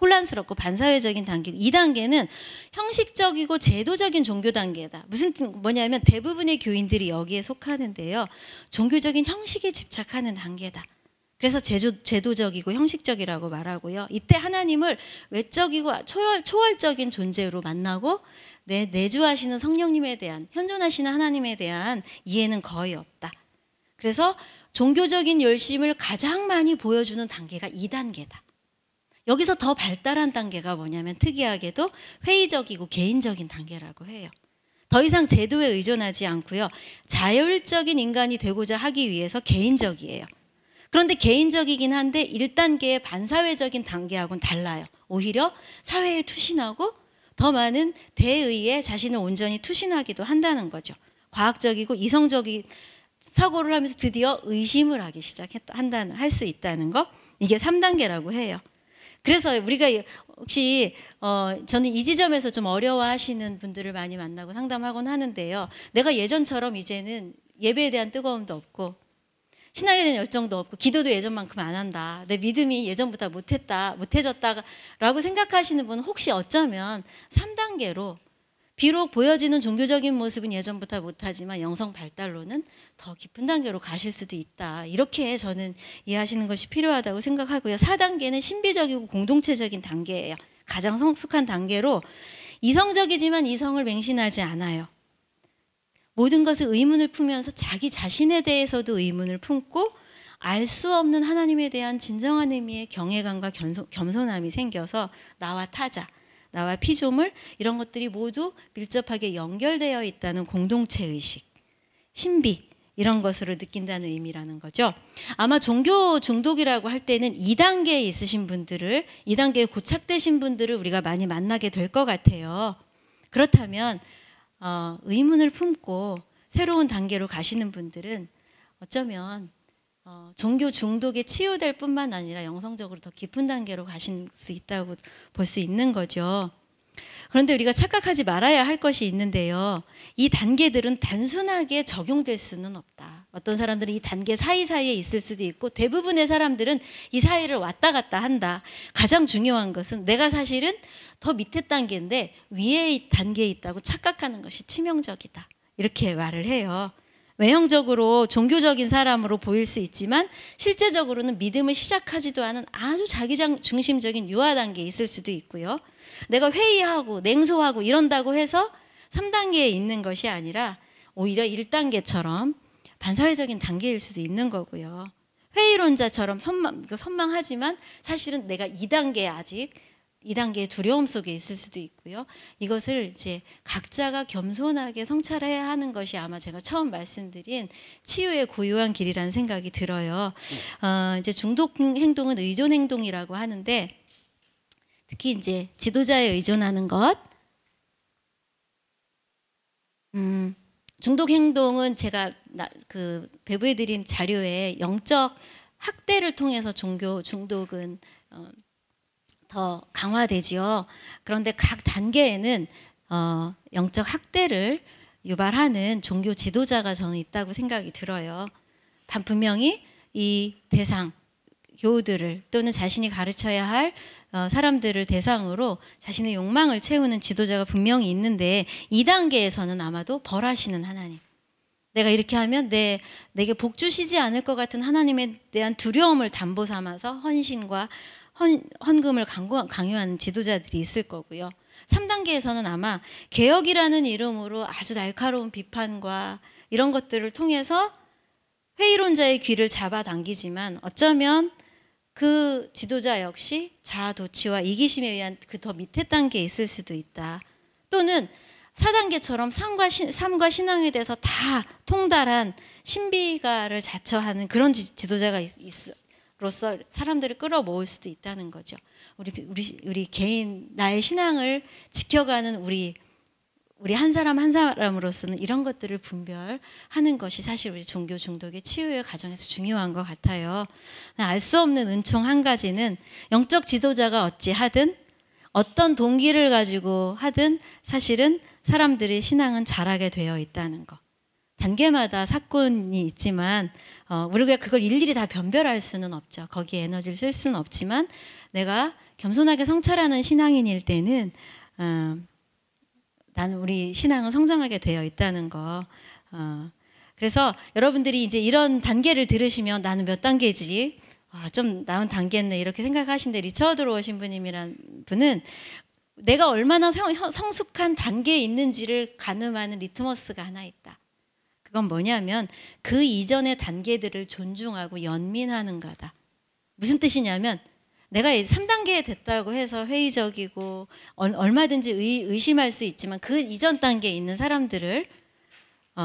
혼란스럽고 반사회적인 단계고 2단계는 형식적이고 제도적인 종교 단계다. 뭐냐면 대부분의 교인들이 여기에 속하는데요. 종교적인 형식에 집착하는 단계다. 그래서 제도적이고 형식적이라고 말하고요. 이때 하나님을 외적이고 초월적인 존재로 만나고 내주하시는 성령님에 대한, 현존하시는 하나님에 대한 이해는 거의 없다. 그래서 종교적인 열심을 가장 많이 보여주는 단계가 2단계다. 여기서 더 발달한 단계가 뭐냐면 특이하게도 회의적이고 개인적인 단계라고 해요. 더 이상 제도에 의존하지 않고요. 자율적인 인간이 되고자 하기 위해서 개인적이에요. 그런데 개인적이긴 한데 1단계의 반사회적인 단계하고는 달라요. 오히려 사회에 투신하고 더 많은 대의에 자신을 온전히 투신하기도 한다는 거죠. 과학적이고 이성적인 사고를 하면서 드디어 의심을 하기 할 수 있다는 거. 이게 3단계라고 해요. 그래서 우리가 혹시 저는 이 지점에서 좀 어려워하시는 분들을 많이 만나고 상담하곤 하는데요. 내가 예전처럼 이제는 예배에 대한 뜨거움도 없고 신앙에 대한 열정도 없고 기도도 예전만큼 안 한다. 내 믿음이 예전보다 못해졌다라고 생각하시는 분은 혹시 어쩌면 3단계로 비록 보여지는 종교적인 모습은 예전보다 못하지만 영성 발달로는 더 깊은 단계로 가실 수도 있다. 이렇게 저는 이해하시는 것이 필요하다고 생각하고요. 4단계는 신비적이고 공동체적인 단계예요. 가장 성숙한 단계로 이성적이지만 이성을 맹신하지 않아요. 모든 것을 의문을 품으면서 자기 자신에 대해서도 의문을 품고 알 수 없는 하나님에 대한 진정한 의미의 경외감과 겸손함이 생겨서 나와 타자, 나와 피조물 이런 것들이 모두 밀접하게 연결되어 있다는 공동체의식, 신비 이런 것으로 느낀다는 의미라는 거죠. 아마 종교 중독이라고 할 때는 2단계에 있으신 분들을 2단계에 고착되신 분들을 우리가 많이 만나게 될 것 같아요. 그렇다면 의문을 품고 새로운 단계로 가시는 분들은 어쩌면 종교 중독에 치유될 뿐만 아니라 영성적으로 더 깊은 단계로 가실 수 있다고 볼 수 있는 거죠. 그런데 우리가 착각하지 말아야 할 것이 있는데요. 이 단계들은 단순하게 적용될 수는 없다. 어떤 사람들은 이 단계 사이사이에 있을 수도 있고 대부분의 사람들은 이 사이를 왔다 갔다 한다. 가장 중요한 것은 내가 사실은 더 밑에 단계인데 위에 단계에 있다고 착각하는 것이 치명적이다. 이렇게 말을 해요. 외형적으로 종교적인 사람으로 보일 수 있지만 실제적으로는 믿음을 시작하지도 않은 아주 자기중심적인 유아 단계에 있을 수도 있고요. 내가 회의하고 냉소하고 이런다고 해서 3단계에 있는 것이 아니라 오히려 1단계처럼 반사회적인 단계일 수도 있는 거고요. 회의론자처럼 선망하지만 사실은 내가 2단계에 아직 2단계의 두려움 속에 있을 수도 있고요. 이것을 이제 각자가 겸손하게 성찰해야 하는 것이 아마 제가 처음 말씀드린 치유의 고유한 길이라는 생각이 들어요. 이제 중독 행동은 의존 행동이라고 하는데 특히 이제 지도자에 의존하는 것, 중독 행동은 제가 배부해드린 자료에 영적 학대를 통해서 종교 중독은 더 강화되지요. 그런데 각 단계에는 영적 학대를 유발하는 종교 지도자가 저는 있다고 생각이 들어요. 분명히 이 대상, 교우들을 또는 자신이 가르쳐야 할 사람들을 대상으로 자신의 욕망을 채우는 지도자가 분명히 있는데 2단계에서는 아마도 벌하시는 하나님. 내가 이렇게 하면 내게 복 주시지 않을 것 같은 하나님에 대한 두려움을 담보 삼아서 헌신과 헌금을 강요하는 지도자들이 있을 거고요. 3단계에서는 아마 개혁이라는 이름으로 아주 날카로운 비판과 이런 것들을 통해서 회의론자의 귀를 잡아당기지만 어쩌면 그 지도자 역시 자아도취와 이기심에 의한 그 더 밑에 단계에 있을 수도 있다. 또는 4단계처럼 삶과 신앙에 대해서 다 통달한 신비가를 자처하는 그런 지도자가 로서 사람들을 끌어모을 수도 있다는 거죠. 우리 개인 나의 신앙을 지켜가는 우리 한 사람 한 사람으로서는 이런 것들을 분별하는 것이 사실 우리 종교 중독의 치유의 과정에서 중요한 것 같아요. 알 수 없는 은총 한 가지는 영적 지도자가 어찌하든 어떤 동기를 가지고 하든 사실은 사람들의 신앙은 자라게 되어 있다는 것. 단계마다 사건이 있지만 우리가 그걸 일일이 다 변별할 수는 없죠. 거기에 에너지를 쓸 수는 없지만 내가 겸손하게 성찰하는 신앙인일 때는 나는 우리 신앙은 성장하게 되어 있다는 거. 그래서 여러분들이 이제 이런 단계를 들으시면 나는 몇 단계지? 좀 나은 단계네 이렇게 생각하시는데 리처드 로신부님이란 분은 내가 얼마나 성숙한 단계에 있는지를 가늠하는 리트머스가 하나 있다. 그건 뭐냐면 그 이전의 단계들을 존중하고 연민하는 거다. 무슨 뜻이냐면 내가 3단계에 됐다고 해서 회의적이고 얼마든지 의심할 수 있지만 그 이전 단계에 있는 사람들을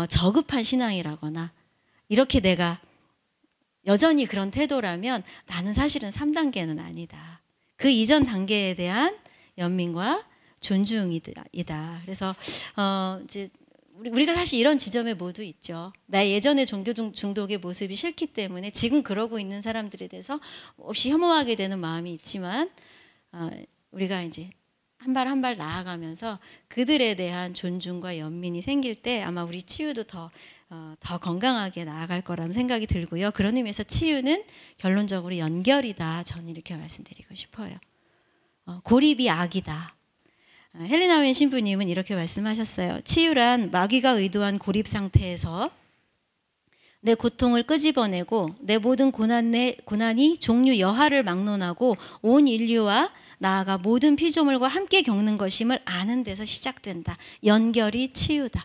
저급한 신앙이라거나 이렇게 내가 여전히 그런 태도라면 나는 사실은 3단계는 아니다. 그 이전 단계에 대한 연민과 존중이다. 그래서 이제 우리가 사실 이런 지점에 모두 있죠. 나 예전의 종교 중독의 모습이 싫기 때문에 지금 그러고 있는 사람들에 대해서 없이 혐오하게 되는 마음이 있지만 우리가 이제 한 발 한 발 나아가면서 그들에 대한 존중과 연민이 생길 때 아마 우리 치유도 더 건강하게 나아갈 거라는 생각이 들고요. 그런 의미에서 치유는 결론적으로 연결이다. 저는 이렇게 말씀드리고 싶어요. 고립이 악이다. 헬레나 웬 신부님은 이렇게 말씀하셨어요. 치유란 마귀가 의도한 고립 상태에서 내 고통을 끄집어내고 내 모든 고난이 종류 여하를 막론하고 온 인류와 나아가 모든 피조물과 함께 겪는 것임을 아는 데서 시작된다. 연결이 치유다.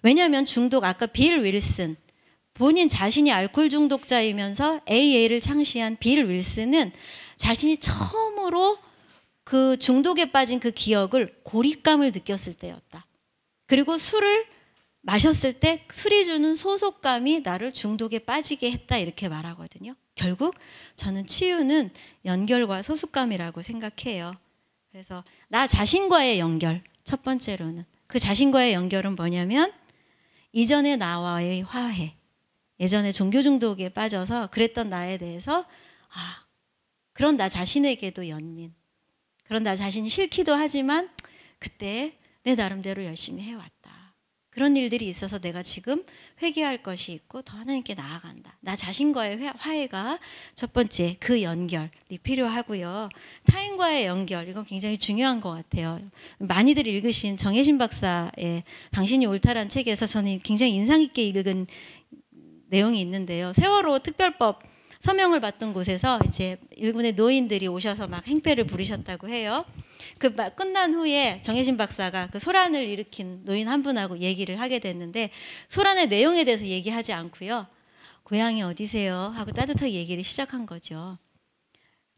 왜냐하면 중독, 아까 빌 윌슨, 본인 자신이 알코올 중독자이면서 AA를 창시한 빌 윌슨은 자신이 처음으로 그 중독에 빠진 그 기억을 고립감을 느꼈을 때였다. 그리고 술을 마셨을 때 술이 주는 소속감이 나를 중독에 빠지게 했다 이렇게 말하거든요. 결국 저는 치유는 연결과 소속감이라고 생각해요. 그래서 나 자신과의 연결, 첫 번째로는 그 자신과의 연결은 뭐냐면 이전의 나와의 화해. 예전에 종교 중독에 빠져서 그랬던 나에 대해서 그런 나 자신에게도 연민, 그런 나 자신이 싫기도 하지만 그때 내 나름대로 열심히 해왔다. 그런 일들이 있어서 내가 지금 회개할 것이 있고 더 하나님께 나아간다. 나 자신과의 화해가 첫 번째 그 연결이 필요하고요. 타인과의 연결, 이건 굉장히 중요한 것 같아요. 많이들 읽으신 정혜신 박사의 당신이 옳다란 책에서 저는 굉장히 인상 깊게 읽은 내용이 있는데요. 세월호 특별법 서명을 받던 곳에서 이제 일군의 노인들이 오셔서 막 행패를 부리셨다고 해요. 그 끝난 후에 정혜신 박사가 그 소란을 일으킨 노인 한 분하고 얘기를 하게 됐는데 소란의 내용에 대해서 얘기하지 않고요. 고향이 어디세요? 하고 따뜻하게 얘기를 시작한 거죠.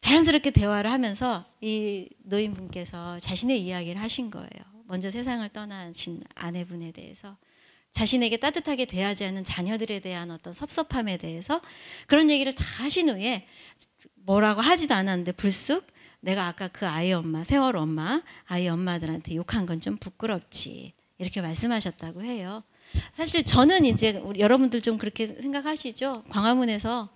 자연스럽게 대화를 하면서 이 노인분께서 자신의 이야기를 하신 거예요. 먼저 세상을 떠나신 아내분에 대해서. 자신에게 따뜻하게 대하지 않는 자녀들에 대한 어떤 섭섭함에 대해서 그런 얘기를 다 하신 후에 뭐라고 하지도 않았는데 불쑥 내가 아까 그 아이 엄마, 세월호 엄마, 아이 엄마들한테 욕한 건 좀 부끄럽지. 이렇게 말씀하셨다고 해요. 사실 저는 이제 여러분들 좀 그렇게 생각하시죠? 광화문에서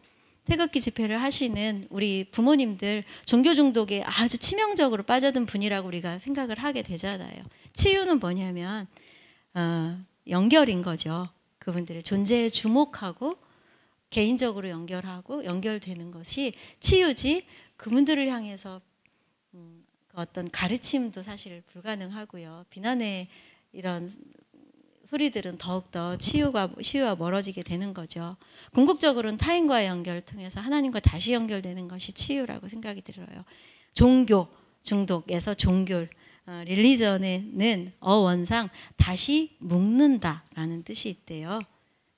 태극기 집회를 하시는 우리 부모님들 종교 중독에 아주 치명적으로 빠져든 분이라고 우리가 생각을 하게 되잖아요. 치유는 뭐냐면 연결인 거죠. 그분들의 존재에 주목하고 개인적으로 연결하고 연결되는 것이 치유지 그분들을 향해서 그 어떤 가르침도 사실 불가능하고요. 비난의 이런 소리들은 더욱더 치유와 멀어지게 되는 거죠. 궁극적으로는 타인과의 연결을 통해서 하나님과 다시 연결되는 것이 치유라고 생각이 들어요. 종교 중독에서 종교 릴리전에는 어원상 다시 묶는다라는 뜻이 있대요.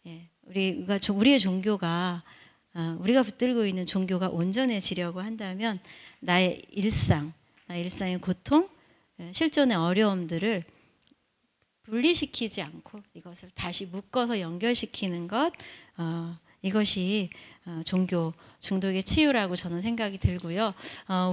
예, 우리의 종교가 우리가 붙들고 있는 종교가 온전해지려고 한다면 나의 일상의 고통, 실존의 어려움들을 분리시키지 않고 이것을 다시 묶어서 연결시키는 것, 이것이 종교 중독의 치유라고 저는 생각이 들고요.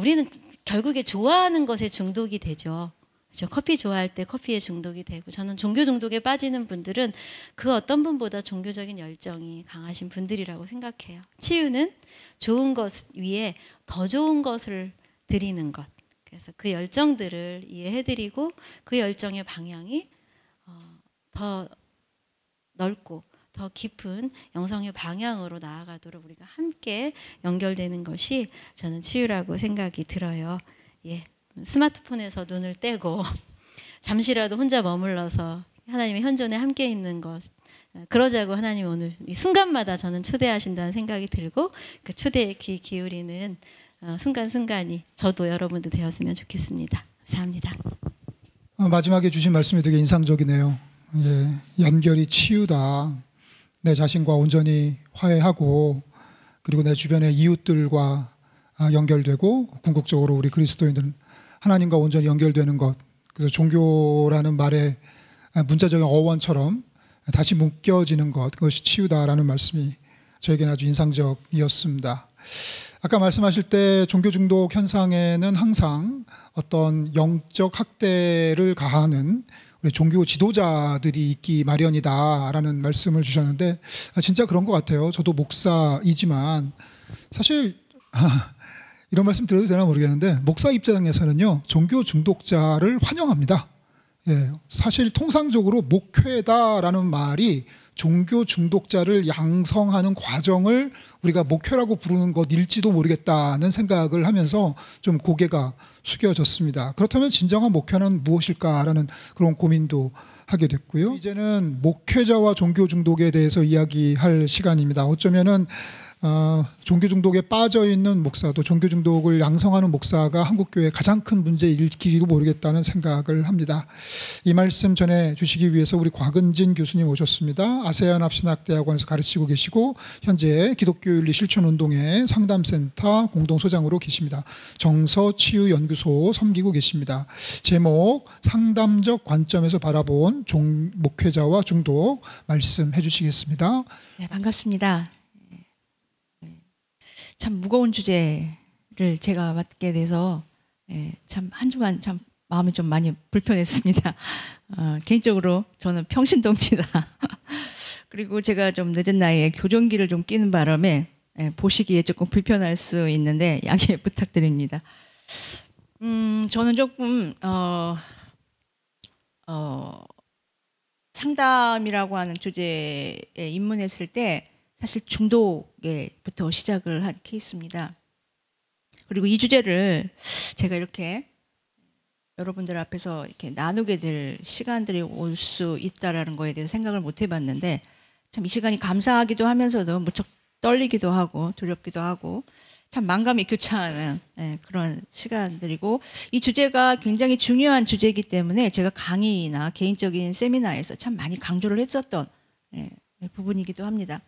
우리는 결국에 좋아하는 것에 중독이 되죠. 그렇죠? 커피 좋아할 때 커피에 중독이 되고 저는 종교 중독에 빠지는 분들은 그 어떤 분보다 종교적인 열정이 강하신 분들이라고 생각해요. 치유는 좋은 것 위에 더 좋은 것을 드리는 것. 그래서 그 열정들을 이해해드리고 그 열정의 방향이 더 넓고 더 깊은 영성의 방향으로 나아가도록 우리가 함께 연결되는 것이 저는 치유라고 생각이 들어요. 예, 스마트폰에서 눈을 떼고 잠시라도 혼자 머물러서 하나님의 현존에 함께 있는 것, 그러자고 하나님 오늘 이 순간마다 저는 초대하신다는 생각이 들고 그 초대에 귀 기울이는 순간순간이 저도 여러분도 되었으면 좋겠습니다. 감사합니다. 마지막에 주신 말씀이 되게 인상적이네요. 예, 연결이 치유다. 내 자신과 온전히 화해하고 그리고 내 주변의 이웃들과 연결되고 궁극적으로 우리 그리스도인들은 하나님과 온전히 연결되는 것. 그래서 종교라는 말의 문자적인 어원처럼 다시 묶여지는 것, 그것이 치유다라는 말씀이 저에게는 아주 인상적이었습니다. 아까 말씀하실 때 종교 중독 현상에는 항상 어떤 영적 학대를 가하는 우리 종교 지도자들이 있기 마련이다라는 말씀을 주셨는데 진짜 그런 것 같아요. 저도 목사이지만 사실 이런 말씀 드려도 되나 모르겠는데 목사 입장에서는요 종교 중독자를 환영합니다. 예, 사실 통상적으로 목회다라는 말이 종교 중독자를 양성하는 과정을 우리가 목회라고 부르는 것일지도 모르겠다는 생각을 하면서 좀 고개가 숙여졌습니다. 그렇다면 진정한 목회는 무엇일까라는 그런 고민도 하게 됐고요. 이제는 목회자와 종교 중독에 대해서 이야기할 시간입니다. 어쩌면은 종교 중독에 빠져 있는 목사도 종교 중독을 양성하는 목사가 한국교회의 가장 큰 문제일지도 모르겠다는 생각을 합니다. 이 말씀 전해 주시기 위해서 우리 곽은진 교수님 오셨습니다. 아세안 합신학대학원에서 가르치고 계시고 현재 기독교윤리 실천운동의 상담센터 공동소장으로 계십니다. 정서치유연구소 섬기고 계십니다. 제목 상담적 관점에서 바라본 목회자와 중독 말씀해 주시겠습니다. 네, 반갑습니다. 참 무거운 주제를 제가 맡게 돼서 참 한 주간 참 마음이 좀 많이 불편했습니다. 개인적으로 저는 평신도입니다. 그리고 제가 좀 늦은 나이에 교정기를 좀 끼는 바람에 보시기에 조금 불편할 수 있는데 양해 부탁드립니다. 저는 조금 상담이라고 하는 주제에 입문했을 때 사실 중독에부터 시작을 한 케이스입니다. 그리고 이 주제를 제가 이렇게 여러분들 앞에서 이렇게 나누게 될 시간들이 올 수 있다라는 거에 대해서 생각을 못 해봤는데 참 이 시간이 감사하기도 하면서도 무척 떨리기도 하고 두렵기도 하고 참 만감이 교차하는 그런 시간들이고 이 주제가 굉장히 중요한 주제이기 때문에 제가 강의나 개인적인 세미나에서 참 많이 강조를 했었던 부분이기도 합니다.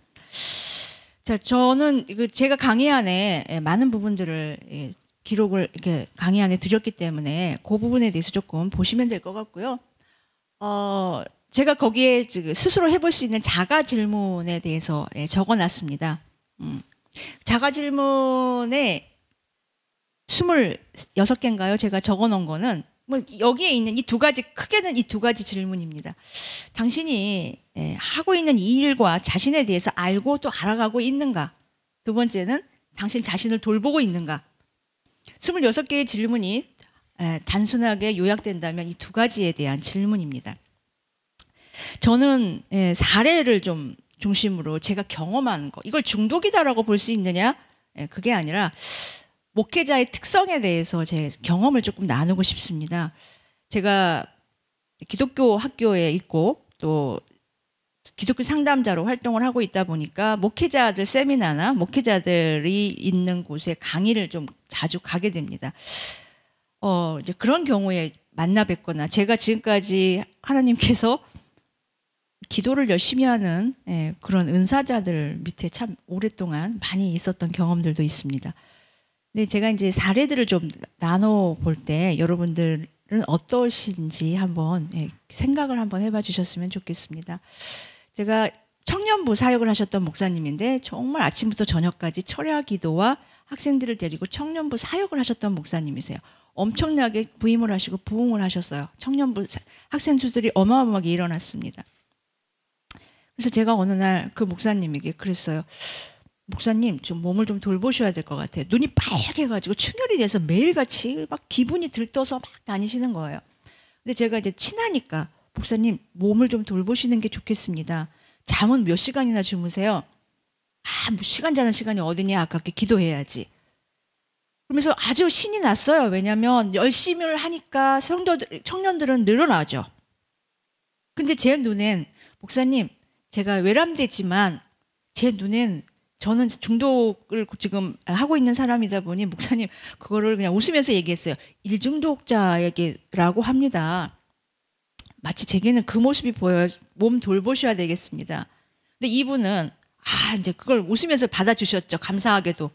자, 저는 제가 강의 안에 많은 부분들을 기록을 이렇게 강의 안에 드렸기 때문에 그 부분에 대해서 조금 보시면 될 것 같고요. 제가 거기에 스스로 해볼 수 있는 자가 질문에 대해서 적어놨습니다. 자가 질문에 26개인가요? 제가 적어놓은 거는 뭐 여기에 있는 이 두 가지, 크게는 이 두 가지 질문입니다. 당신이 하고 있는 이 일과 자신에 대해서 알고 또 알아가고 있는가? 두 번째는 당신 자신을 돌보고 있는가? 26개의 질문이 단순하게 요약된다면 이 두 가지에 대한 질문입니다. 저는 사례를 좀 중심으로 제가 경험한 거, 이걸 중독이다라고 볼 수 있느냐? 그게 아니라 목회자의 특성에 대해서 제 경험을 조금 나누고 싶습니다. 제가 기독교 학교에 있고 또 기독교 상담자로 활동을 하고 있다 보니까 목회자들 세미나나 목회자들이 있는 곳에 강의를 좀 자주 가게 됩니다. 이제 그런 경우에 만나 뵙거나 제가 지금까지 하나님께서 기도를 열심히 하는 그런 은사자들 밑에 참 오랫동안 많이 있었던 경험들도 있습니다. 근데 제가 이제 사례들을 좀 나눠 볼 때 여러분들은 어떠신지 한번 생각을 한번 해봐 주셨으면 좋겠습니다. 제가 청년부 사역을 하셨던 목사님인데 정말 아침부터 저녁까지 철야 기도와 학생들을 데리고 청년부 사역을 하셨던 목사님이세요. 엄청나게 부임을 하시고 부흥을 하셨어요. 청년부 학생 수들이 어마어마하게 일어났습니다. 그래서 제가 어느 날 그 목사님에게 그랬어요. 목사님, 좀 몸을 좀 돌보셔야 될 것 같아요. 눈이 빨개가지고 충혈이 돼서 매일같이 막 기분이 들떠서 막 다니시는 거예요. 근데 제가 이제 친하니까 목사님, 몸을 좀 돌보시는 게 좋겠습니다. 잠은 몇 시간이나 주무세요? 뭐 시간 자는 시간이 어디냐, 아깝게 기도해야지. 그러면서 아주 신이 났어요. 왜냐하면 열심히 하니까 청년들은 늘어나죠. 근데 제 눈엔 목사님, 제가 외람되지만 제 눈엔 저는 중독을 지금 하고 있는 사람이다 보니 목사님 그거를 그냥 웃으면서 얘기했어요. 일중독자에게라고 합니다. 마치 제게는 그 모습이 보여요. 몸 돌보셔야 되겠습니다. 근데 이분은 이제 그걸 웃으면서 받아주셨죠. 감사하게도.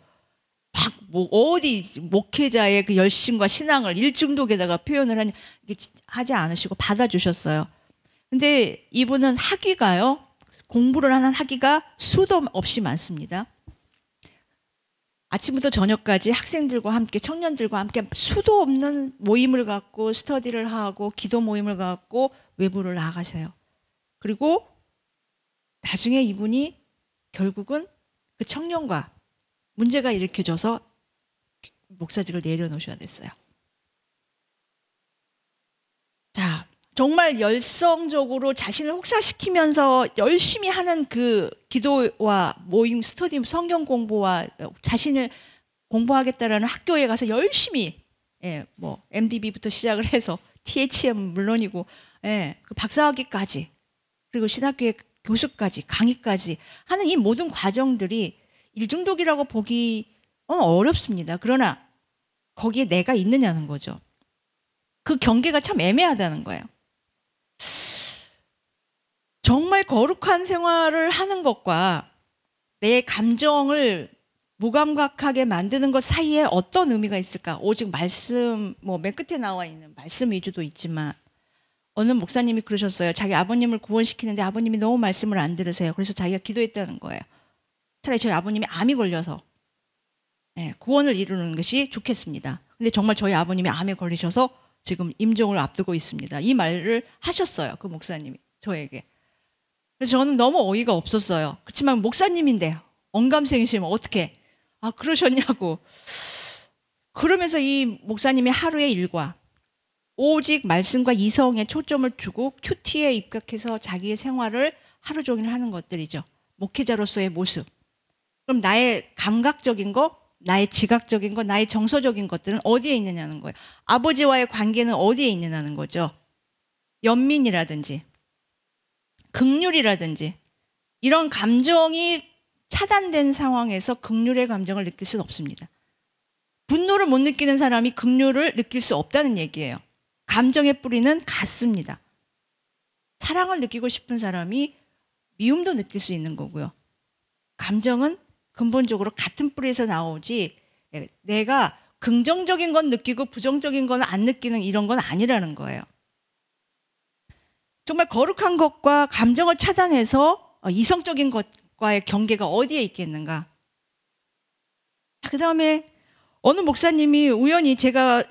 막 뭐 어디 목회자의 그 열심과 신앙을 일중독에다가 표현을 하지 않으시고 받아주셨어요. 근데 이분은 학위가요. 공부를 하는 학위가 수도 없이 많습니다. 아침부터 저녁까지 학생들과 함께 청년들과 함께 수도 없는 모임을 갖고 스터디를 하고 기도 모임을 갖고 외부를 나가세요. 그리고 나중에 이분이 결국은 그 청년과 문제가 일으켜져서 목사직을 내려놓으셔야 됐어요. 자, 정말 열성적으로 자신을 혹사시키면서 열심히 하는 그 기도와 모임, 스터디, 성경 공부와 자신을 공부하겠다라는 학교에 가서 열심히 뭐 MDB부터 시작을 해서 THM 물론이고 그 박사학위까지 그리고 신학교의 교수까지 강의까지 하는 이 모든 과정들이 일중독이라고 보기 어렵습니다. 그러나 거기에 내가 있느냐는 거죠. 그 경계가 참 애매하다는 거예요. 정말 거룩한 생활을 하는 것과 내 감정을 무감각하게 만드는 것 사이에 어떤 의미가 있을까? 오직 말씀, 뭐 맨 끝에 나와 있는 말씀 위주도 있지만 어느 목사님이 그러셨어요. 자기 아버님을 구원시키는데 아버님이 너무 말씀을 안 들으세요. 그래서 자기가 기도했다는 거예요. 차라리 저희 아버님이 암이 걸려서 구원을 이루는 것이 좋겠습니다. 근데 정말 저희 아버님이 암에 걸리셔서 지금 임종을 앞두고 있습니다. 이 말을 하셨어요. 그 목사님이 저에게. 그래서 저는 너무 어이가 없었어요. 그렇지만 목사님인데 언감생심은 어떻게 그러셨냐고. 그러면서 이 목사님이 하루의 일과 오직 말씀과 이성에 초점을 두고 큐티에 입각해서 자기의 생활을 하루 종일 하는 것들이죠. 목회자로서의 모습. 그럼 나의 감각적인 거, 나의 지각적인 거, 나의 정서적인 것들은 어디에 있느냐는 거예요. 아버지와의 관계는 어디에 있느냐는 거죠. 연민이라든지 긍휼이라든지 이런 감정이 차단된 상황에서 긍휼의 감정을 느낄 수는 없습니다. 분노를 못 느끼는 사람이 긍휼을 느낄 수 없다는 얘기예요. 감정의 뿌리는 같습니다. 사랑을 느끼고 싶은 사람이 미움도 느낄 수 있는 거고요. 감정은 근본적으로 같은 뿌리에서 나오지 내가 긍정적인 건 느끼고 부정적인 건 안 느끼는 이런 건 아니라는 거예요. 정말 거룩한 것과 감정을 차단해서 이성적인 것과의 경계가 어디에 있겠는가. 그 다음에 어느 목사님이 우연히 제가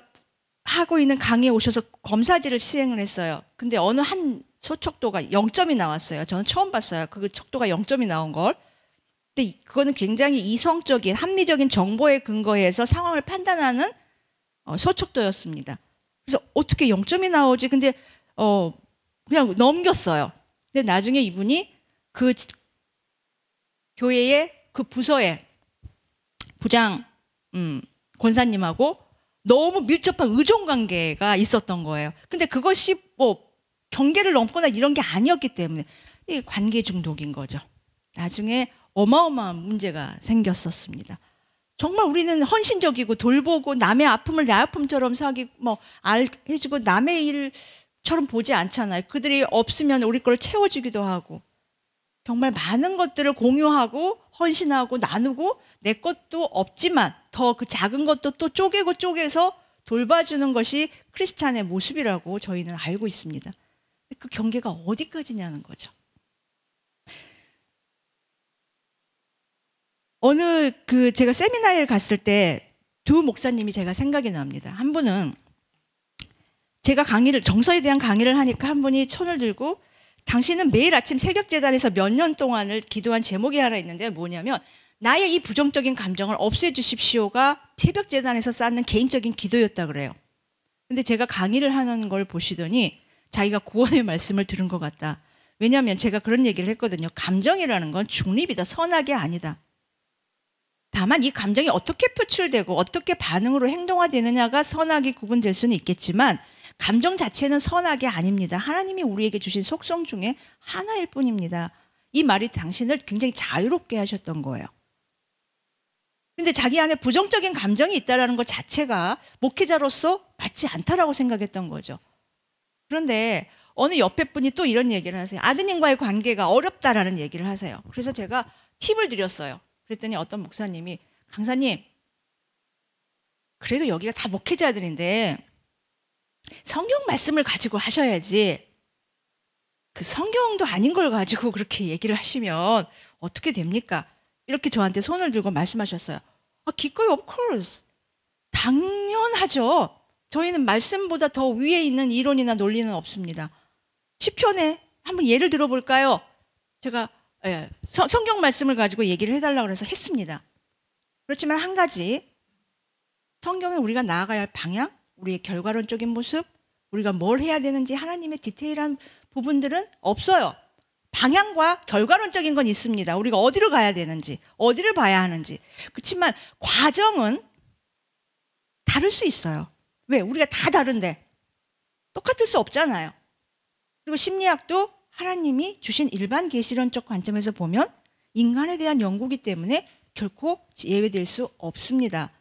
하고 있는 강의에 오셔서 검사지를 시행을 했어요. 근데 어느 한 소척도가 0점이 나왔어요. 저는 처음 봤어요. 그 척도가 0점이 나온 걸. 근데 그거는 굉장히 이성적인 합리적인 정보에 근거해서 상황을 판단하는 소척도였습니다. 그래서 어떻게 0점이 나오지? 근데 그냥 넘겼어요. 근데 나중에 이분이 그 교회의 그 부서의 부장 권사님하고 너무 밀접한 의존 관계가 있었던 거예요. 근데 그것이 뭐 경계를 넘거나 이런 게 아니었기 때문에 이 관계 중독인 거죠. 나중에 어마어마한 문제가 생겼었습니다. 정말 우리는 헌신적이고 돌보고 남의 아픔을 내 아픔처럼 해주고 남의 일처럼 보지 않잖아요. 그들이 없으면 우리 걸 채워주기도 하고 정말 많은 것들을 공유하고 헌신하고 나누고 내 것도 없지만 더 그 작은 것도 또 쪼개서 돌봐주는 것이 크리스찬의 모습이라고 저희는 알고 있습니다. 그 경계가 어디까지냐는 거죠. 제가 세미나에 갔을 때 두 목사님이 제가 생각이 납니다. 한 분은 제가 정서에 대한 강의를 하니까 한 분이 손을 들고 당신은 매일 아침 새벽재단에서 몇 년 동안을 기도한 제목이 하나 있는데 뭐냐면 나의 이 부정적인 감정을 없애주십시오가 새벽재단에서 쌓는 개인적인 기도였다 그래요. 근데 제가 강의를 하는 걸 보시더니 자기가 구원의 말씀을 들은 것 같다. 왜냐하면 제가 그런 얘기를 했거든요. 감정이라는 건 중립이다. 선악이 아니다. 다만 이 감정이 어떻게 표출되고 어떻게 반응으로 행동화되느냐가 선악이 구분될 수는 있겠지만 감정 자체는 선악이 아닙니다. 하나님이 우리에게 주신 속성 중에 하나일 뿐입니다. 이 말이 당신을 굉장히 자유롭게 하셨던 거예요. 근데 자기 안에 부정적인 감정이 있다는 것 자체가 목회자로서 맞지 않다라고 생각했던 거죠. 그런데 어느 옆에 분이 또 이런 얘기를 하세요. 아드님과의 관계가 어렵다라는 얘기를 하세요. 그래서 제가 팁을 드렸어요. 그랬더니 어떤 목사님이 강사님 그래도 여기가 다 목회자들인데 성경 말씀을 가지고 하셔야지 그 성경도 아닌 걸 가지고 그렇게 얘기를 하시면 어떻게 됩니까? 이렇게 저한테 손을 들고 말씀하셨어요. 기꺼이 of course. 당연하죠. 저희는 말씀보다 더 위에 있는 이론이나 논리는 없습니다. 시편에 한번 예를 들어볼까요? 제가 성경 말씀을 가지고 얘기를 해달라고 해서 했습니다. 그렇지만 한 가지 성경은 우리가 나아가야 할 방향, 우리의 결과론적인 모습, 우리가 뭘 해야 되는지 하나님의 디테일한 부분들은 없어요. 방향과 결과론적인 건 있습니다. 우리가 어디로 가야 되는지, 어디를 봐야 하는지. 그렇지만 과정은 다를 수 있어요. 왜? 우리가 다 다른데 똑같을 수 없잖아요. 그리고 심리학도 하나님이 주신 일반 계시론적 관점에서 보면 인간에 대한 연구이기 때문에 결코 예외될 수 없습니다.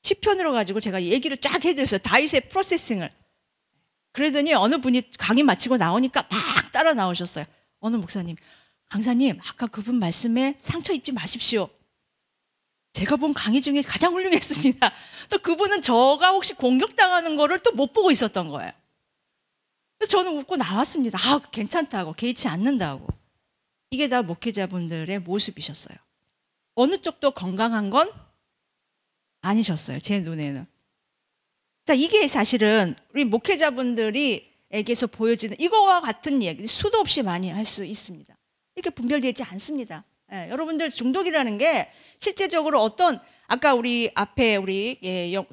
시편으로 가지고 제가 얘기를 쫙 해드렸어요. 다윗의 프로세싱을. 그러더니 어느 분이 강의 마치고 나오니까 막 따라 나오셨어요. 어느 목사님, 강사님 아까 그분 말씀에 상처 입지 마십시오. 제가 본 강의 중에 가장 훌륭했습니다. 또 그분은 저가 혹시 공격당하는 거를 또 못 보고 있었던 거예요. 그래서 저는 웃고 나왔습니다. 괜찮다고, 개의치 않는다고. 이게 다 목회자분들의 모습이셨어요. 어느 쪽도 건강한 건 아니셨어요. 제 눈에는. 자, 이게 사실은 우리 목회자분들이 사람에게서 보여지는 이거와 같은 이야기 수도 없이 많이 할 수 있습니다. 이렇게 분별되지 않습니다. 예, 여러분들 중독이라는 게 실제적으로 어떤 아까 우리 앞에 우리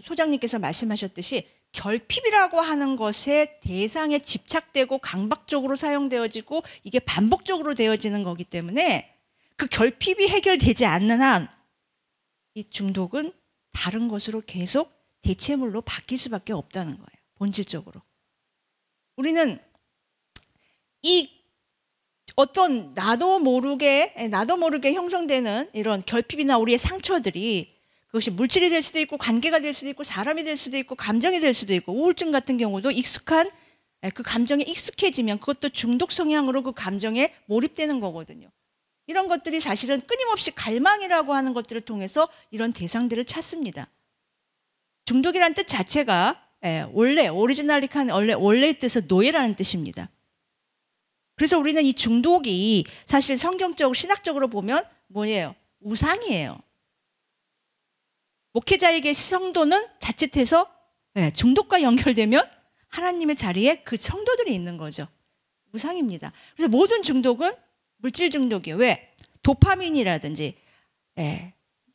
소장님께서 말씀하셨듯이 결핍이라고 하는 것에 대상에 집착되고 강박적으로 사용되어지고 이게 반복적으로 되어지는 거기 때문에 그 결핍이 해결되지 않는 한 이 중독은 다른 것으로 계속 대체물로 바뀔 수밖에 없다는 거예요. 본질적으로. 우리는 이 어떤 나도 모르게 형성되는 이런 결핍이나 우리의 상처들이 그것이 물질이 될 수도 있고 관계가 될 수도 있고 사람이 될 수도 있고 감정이 될 수도 있고 우울증 같은 경우도 익숙한 그 감정에 익숙해지면 그것도 중독 성향으로 그 감정에 몰입되는 거거든요. 이런 것들이 사실은 끊임없이 갈망이라고 하는 것들을 통해서 이런 대상들을 찾습니다. 중독이라는 뜻 자체가 원래 오리지널리한 원래의 뜻은 노예라는 뜻입니다. 그래서 우리는 이 중독이 사실 성경적으로 신학적으로 보면 뭐예요? 우상이에요. 목회자에게 성도는 자칫해서 중독과 연결되면 하나님의 자리에 그 성도들이 있는 거죠. 우상입니다. 그래서 모든 중독은 물질 중독이에요. 왜? 도파민이라든지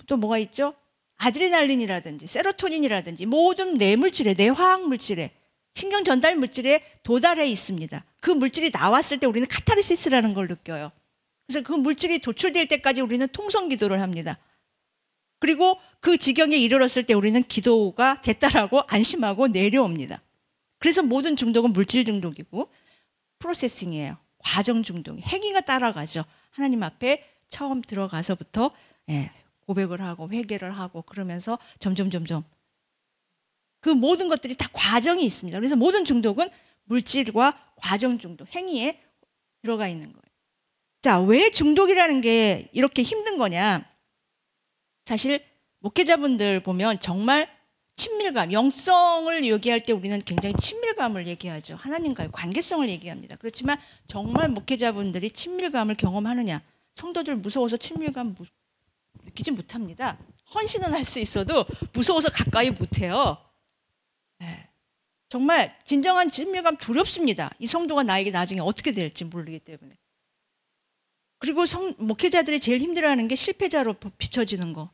또 뭐가 있죠? 아드레날린이라든지 세로토닌이라든지 모든 뇌물질에 뇌화학물질에 신경 전달 물질에 도달해 있습니다. 그 물질이 나왔을 때 우리는 카타르시스라는 걸 느껴요. 그래서 그 물질이 도출될 때까지 우리는 통성 기도를 합니다. 그리고 그 지경에 이르렀을 때 우리는 기도가 됐다라고 안심하고 내려옵니다. 그래서 모든 중독은 물질 중독이고 프로세싱이에요. 과정 중독, 행위가 따라가죠. 하나님 앞에 처음 들어가서부터 고백을 하고 회개를 하고 그러면서 점점 그 모든 것들이 다 과정이 있습니다. 그래서 모든 중독은 물질과 과정 중독, 행위에 들어가 있는 거예요. 자, 왜 중독이라는 게 이렇게 힘든 거냐? 사실 목회자분들 보면 정말 친밀감, 영성을 얘기할 때 우리는 굉장히 친밀감을 얘기하죠. 하나님과의 관계성을 얘기합니다. 그렇지만 정말 목회자분들이 친밀감을 경험하느냐? 성도들 무서워서 친밀감 느끼지 못합니다. 헌신은 할 수 있어도 무서워서 가까이 못해요. 정말 진정한 친밀감 두렵습니다. 이 성도가 나에게 나중에 어떻게 될지 모르기 때문에. 그리고 목회자들이 제일 힘들어하는 게 실패자로 비춰지는 거.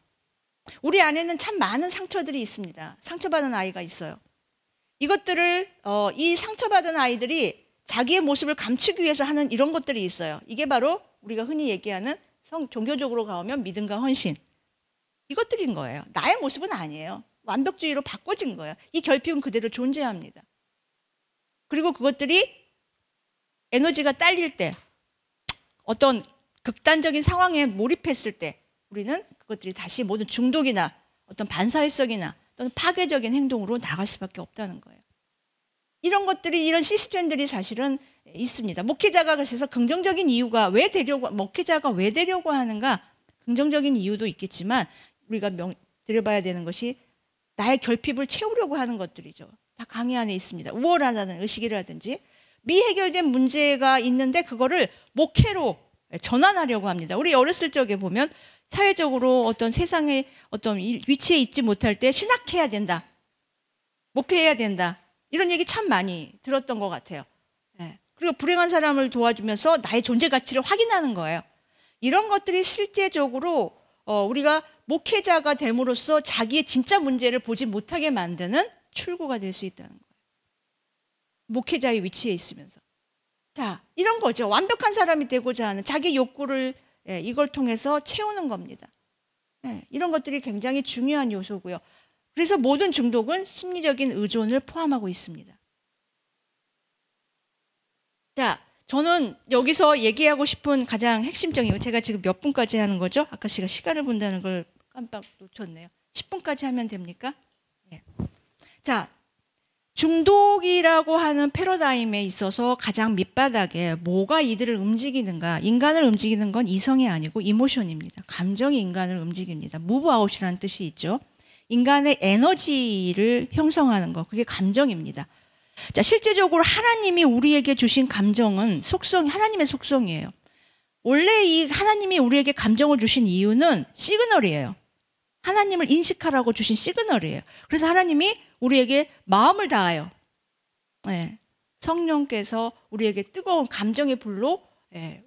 우리 안에는 참 많은 상처들이 있습니다. 상처받은 아이가 있어요. 이것들을 이 상처받은 아이들이 자기의 모습을 감추기 위해서 하는 이런 것들이 있어요. 이게 바로 우리가 흔히 얘기하는 종교적으로 가오면 믿음과 헌신. 이것들인 거예요. 나의 모습은 아니에요. 완벽주의로 바꿔진 거예요. 이 결핍은 그대로 존재합니다. 그리고 그것들이 에너지가 딸릴 때 어떤 극단적인 상황에 몰입했을 때 우리는 그것들이 다시 모든 중독이나 어떤 반사회성이나 또는 파괴적인 행동으로 나갈 수밖에 없다는 거예요. 이런 것들이 이런 시스템들이 사실은 있습니다. 목회자가 그래서 긍정적인 이유가 목회자가 왜 되려고 하는가? 긍정적인 이유도 있겠지만 우리가 들여봐야 되는 것이 나의 결핍을 채우려고 하는 것들이죠. 다 강의 안에 있습니다. 우월하다는 의식이라든지 미해결된 문제가 있는데 그거를 목회로 전환하려고 합니다. 우리 어렸을 적에 보면 사회적으로 어떤 세상의 어떤 위치에 있지 못할 때 신학해야 된다. 목회해야 된다. 이런 얘기 참 많이 들었던 것 같아요. 그리고 불행한 사람을 도와주면서 나의 존재 가치를 확인하는 거예요. 이런 것들이 실제적으로 우리가 목회자가 됨으로써 자기의 진짜 문제를 보지 못하게 만드는 출구가 될 수 있다는 거예요. 목회자의 위치에 있으면서. 자, 이런 거죠. 완벽한 사람이 되고자 하는 자기 욕구를 이걸 통해서 채우는 겁니다. 이런 것들이 굉장히 중요한 요소고요. 그래서 모든 중독은 심리적인 의존을 포함하고 있습니다. 자, 저는 여기서 얘기하고 싶은 가장 핵심적인 제가 지금 몇 분까지 하는 거죠? 아까 제가 시간을 본다는 걸 깜빡 놓쳤네요. 10분까지 하면 됩니까? 네. 자, 중독이라고 하는 패러다임에 있어서 가장 밑바닥에 뭐가 이들을 움직이는가? 인간을 움직이는 건 이성이 아니고 이모션입니다. 감정이 인간을 움직입니다. move out이라는 뜻이 있죠. 인간의 에너지를 형성하는 거, 그게 감정입니다. 자, 실제적으로 하나님이 우리에게 주신 감정은 하나님의 속성이에요. 원래 이 하나님이 우리에게 감정을 주신 이유는 시그널이에요. 하나님을 인식하라고 주신 시그널이에요. 그래서 하나님이 우리에게 마음을 다하여 성령께서 우리에게 뜨거운 감정의 불로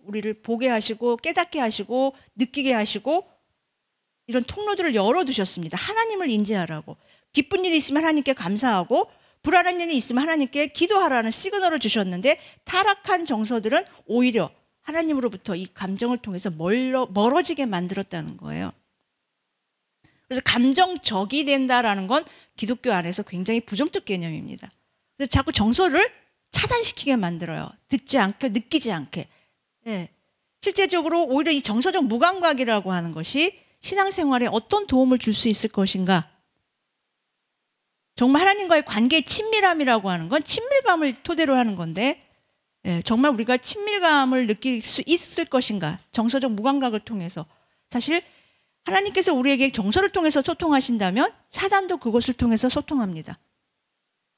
우리를 보게 하시고 깨닫게 하시고 느끼게 하시고 이런 통로들을 열어두셨습니다. 하나님을 인지하라고. 기쁜 일이 있으면 하나님께 감사하고 불안한 일이 있으면 하나님께 기도하라는 시그널을 주셨는데 타락한 정서들은 오히려 하나님으로부터 이 감정을 통해서 멀어지게 만들었다는 거예요. 그래서 감정적이 된다라는 건 기독교 안에서 굉장히 부정적 개념입니다. 그래서 자꾸 정서를 차단시키게 만들어요. 듣지 않게, 느끼지 않게. 네. 실제적으로 오히려 이 정서적 무감각이라고 하는 것이 신앙생활에 어떤 도움을 줄 수 있을 것인가? 정말 하나님과의 관계의 친밀함이라고 하는 건 친밀감을 토대로 하는 건데 정말 우리가 친밀감을 느낄 수 있을 것인가? 정서적 무감각을 통해서. 사실 하나님께서 우리에게 정서를 통해서 소통하신다면 사단도 그것을 통해서 소통합니다.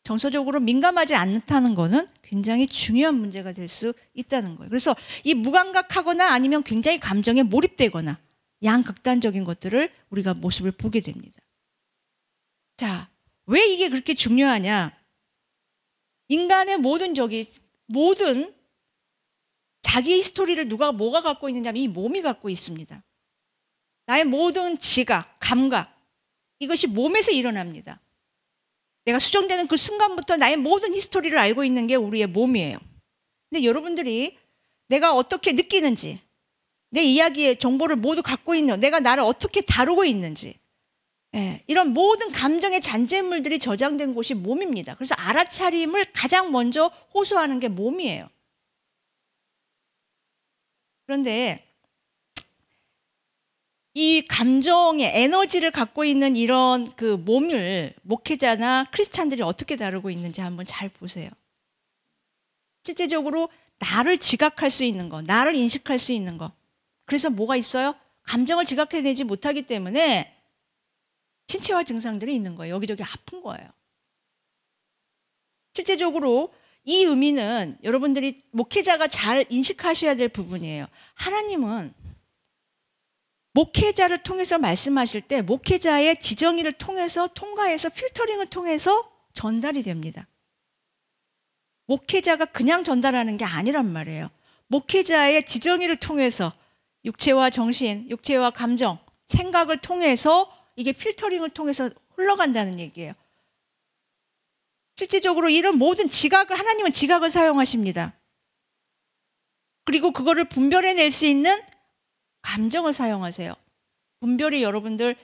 정서적으로 민감하지 않다는 것은 굉장히 중요한 문제가 될 수 있다는 거예요. 그래서 이 무감각하거나 아니면 굉장히 감정에 몰입되거나 양극단적인 것들을 우리가 모습을 보게 됩니다. 자, 왜 이게 그렇게 중요하냐? 인간의 모든 자기 스토리를 뭐가 갖고 있느냐면 이 몸이 갖고 있습니다. 나의 모든 지각, 감각, 이것이 몸에서 일어납니다. 내가 수정되는 그 순간부터 나의 모든 히스토리를 알고 있는 게 우리의 몸이에요. 근데 여러분들이 내가 어떻게 느끼는지, 내 이야기의 정보를 모두 갖고 있는, 내가 나를 어떻게 다루고 있는지, 이런 모든 감정의 잔재물들이 저장된 곳이 몸입니다. 그래서 알아차림을 가장 먼저 호소하는 게 몸이에요. 그런데 이 감정의 에너지를 갖고 있는 이런 그 몸을 목회자나 크리스찬들이 어떻게 다루고 있는지 한번 잘 보세요. 실제적으로 나를 지각할 수 있는 거, 나를 인식할 수 있는 거. 그래서 뭐가 있어요? 감정을 지각해내지 못하기 때문에 신체화 증상들이 있는 거예요. 여기저기 아픈 거예요. 실제적으로 이 의미는 여러분들이 목회자가 잘 인식하셔야 될 부분이에요. 하나님은 목회자를 통해서 말씀하실 때 목회자의 지정의를 통해서 통과해서 필터링을 통해서 전달이 됩니다. 목회자가 그냥 전달하는 게 아니란 말이에요. 목회자의 지정의를 통해서 육체와 정신, 육체와 감정, 생각을 통해서 이게 필터링을 통해서 흘러간다는 얘기예요. 실질적으로 이런 모든 지각을, 하나님은 지각을 사용하십니다. 그리고 그거를 분별해낼 수 있는 감정을 사용하세요. 분별이 여러분들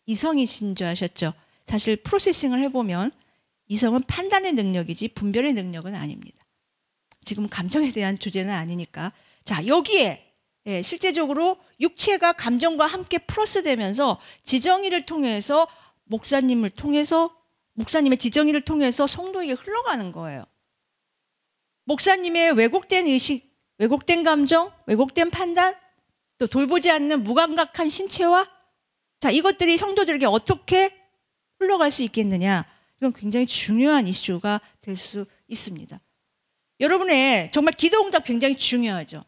이성이신 줄 아셨죠? 사실 프로세싱을 해보면 이성은 판단의 능력이지 분별의 능력은 아닙니다. 지금 감정에 대한 주제는 아니니까. 자, 여기에 실제적으로 육체가 감정과 함께 플러스되면서 지정의를 통해서 목사님의 지정의를 통해서 성도에게 흘러가는 거예요. 목사님의 왜곡된 의식, 왜곡된 감정, 왜곡된 판단, 또 돌보지 않는 무감각한 신체와 자, 이것들이 성도들에게 어떻게 흘러갈 수 있겠느냐. 이건 굉장히 중요한 이슈가 될 수 있습니다. 여러분의 정말 기도응답 굉장히 중요하죠.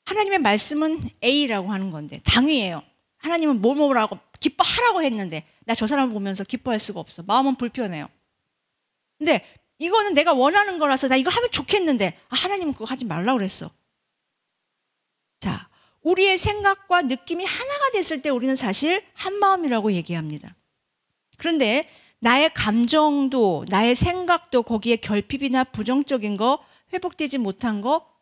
하나님의 말씀은 A라고 하는 건데 당위예요. 하나님은 뭐라고 기뻐하라고 했는데 나 저 사람을 보면서 기뻐할 수가 없어. 마음은 불편해요. 근데 이거는 내가 원하는 거라서 나 이거 하면 좋겠는데 하나님은 그거 하지 말라고 그랬어. 자, 우리의 생각과 느낌이 하나가 됐을 때 우리는 사실 한 마음이라고 얘기합니다. 그런데 나의 감정도 나의 생각도 거기에 결핍이나 부정적인 거, 회복되지 못한 거,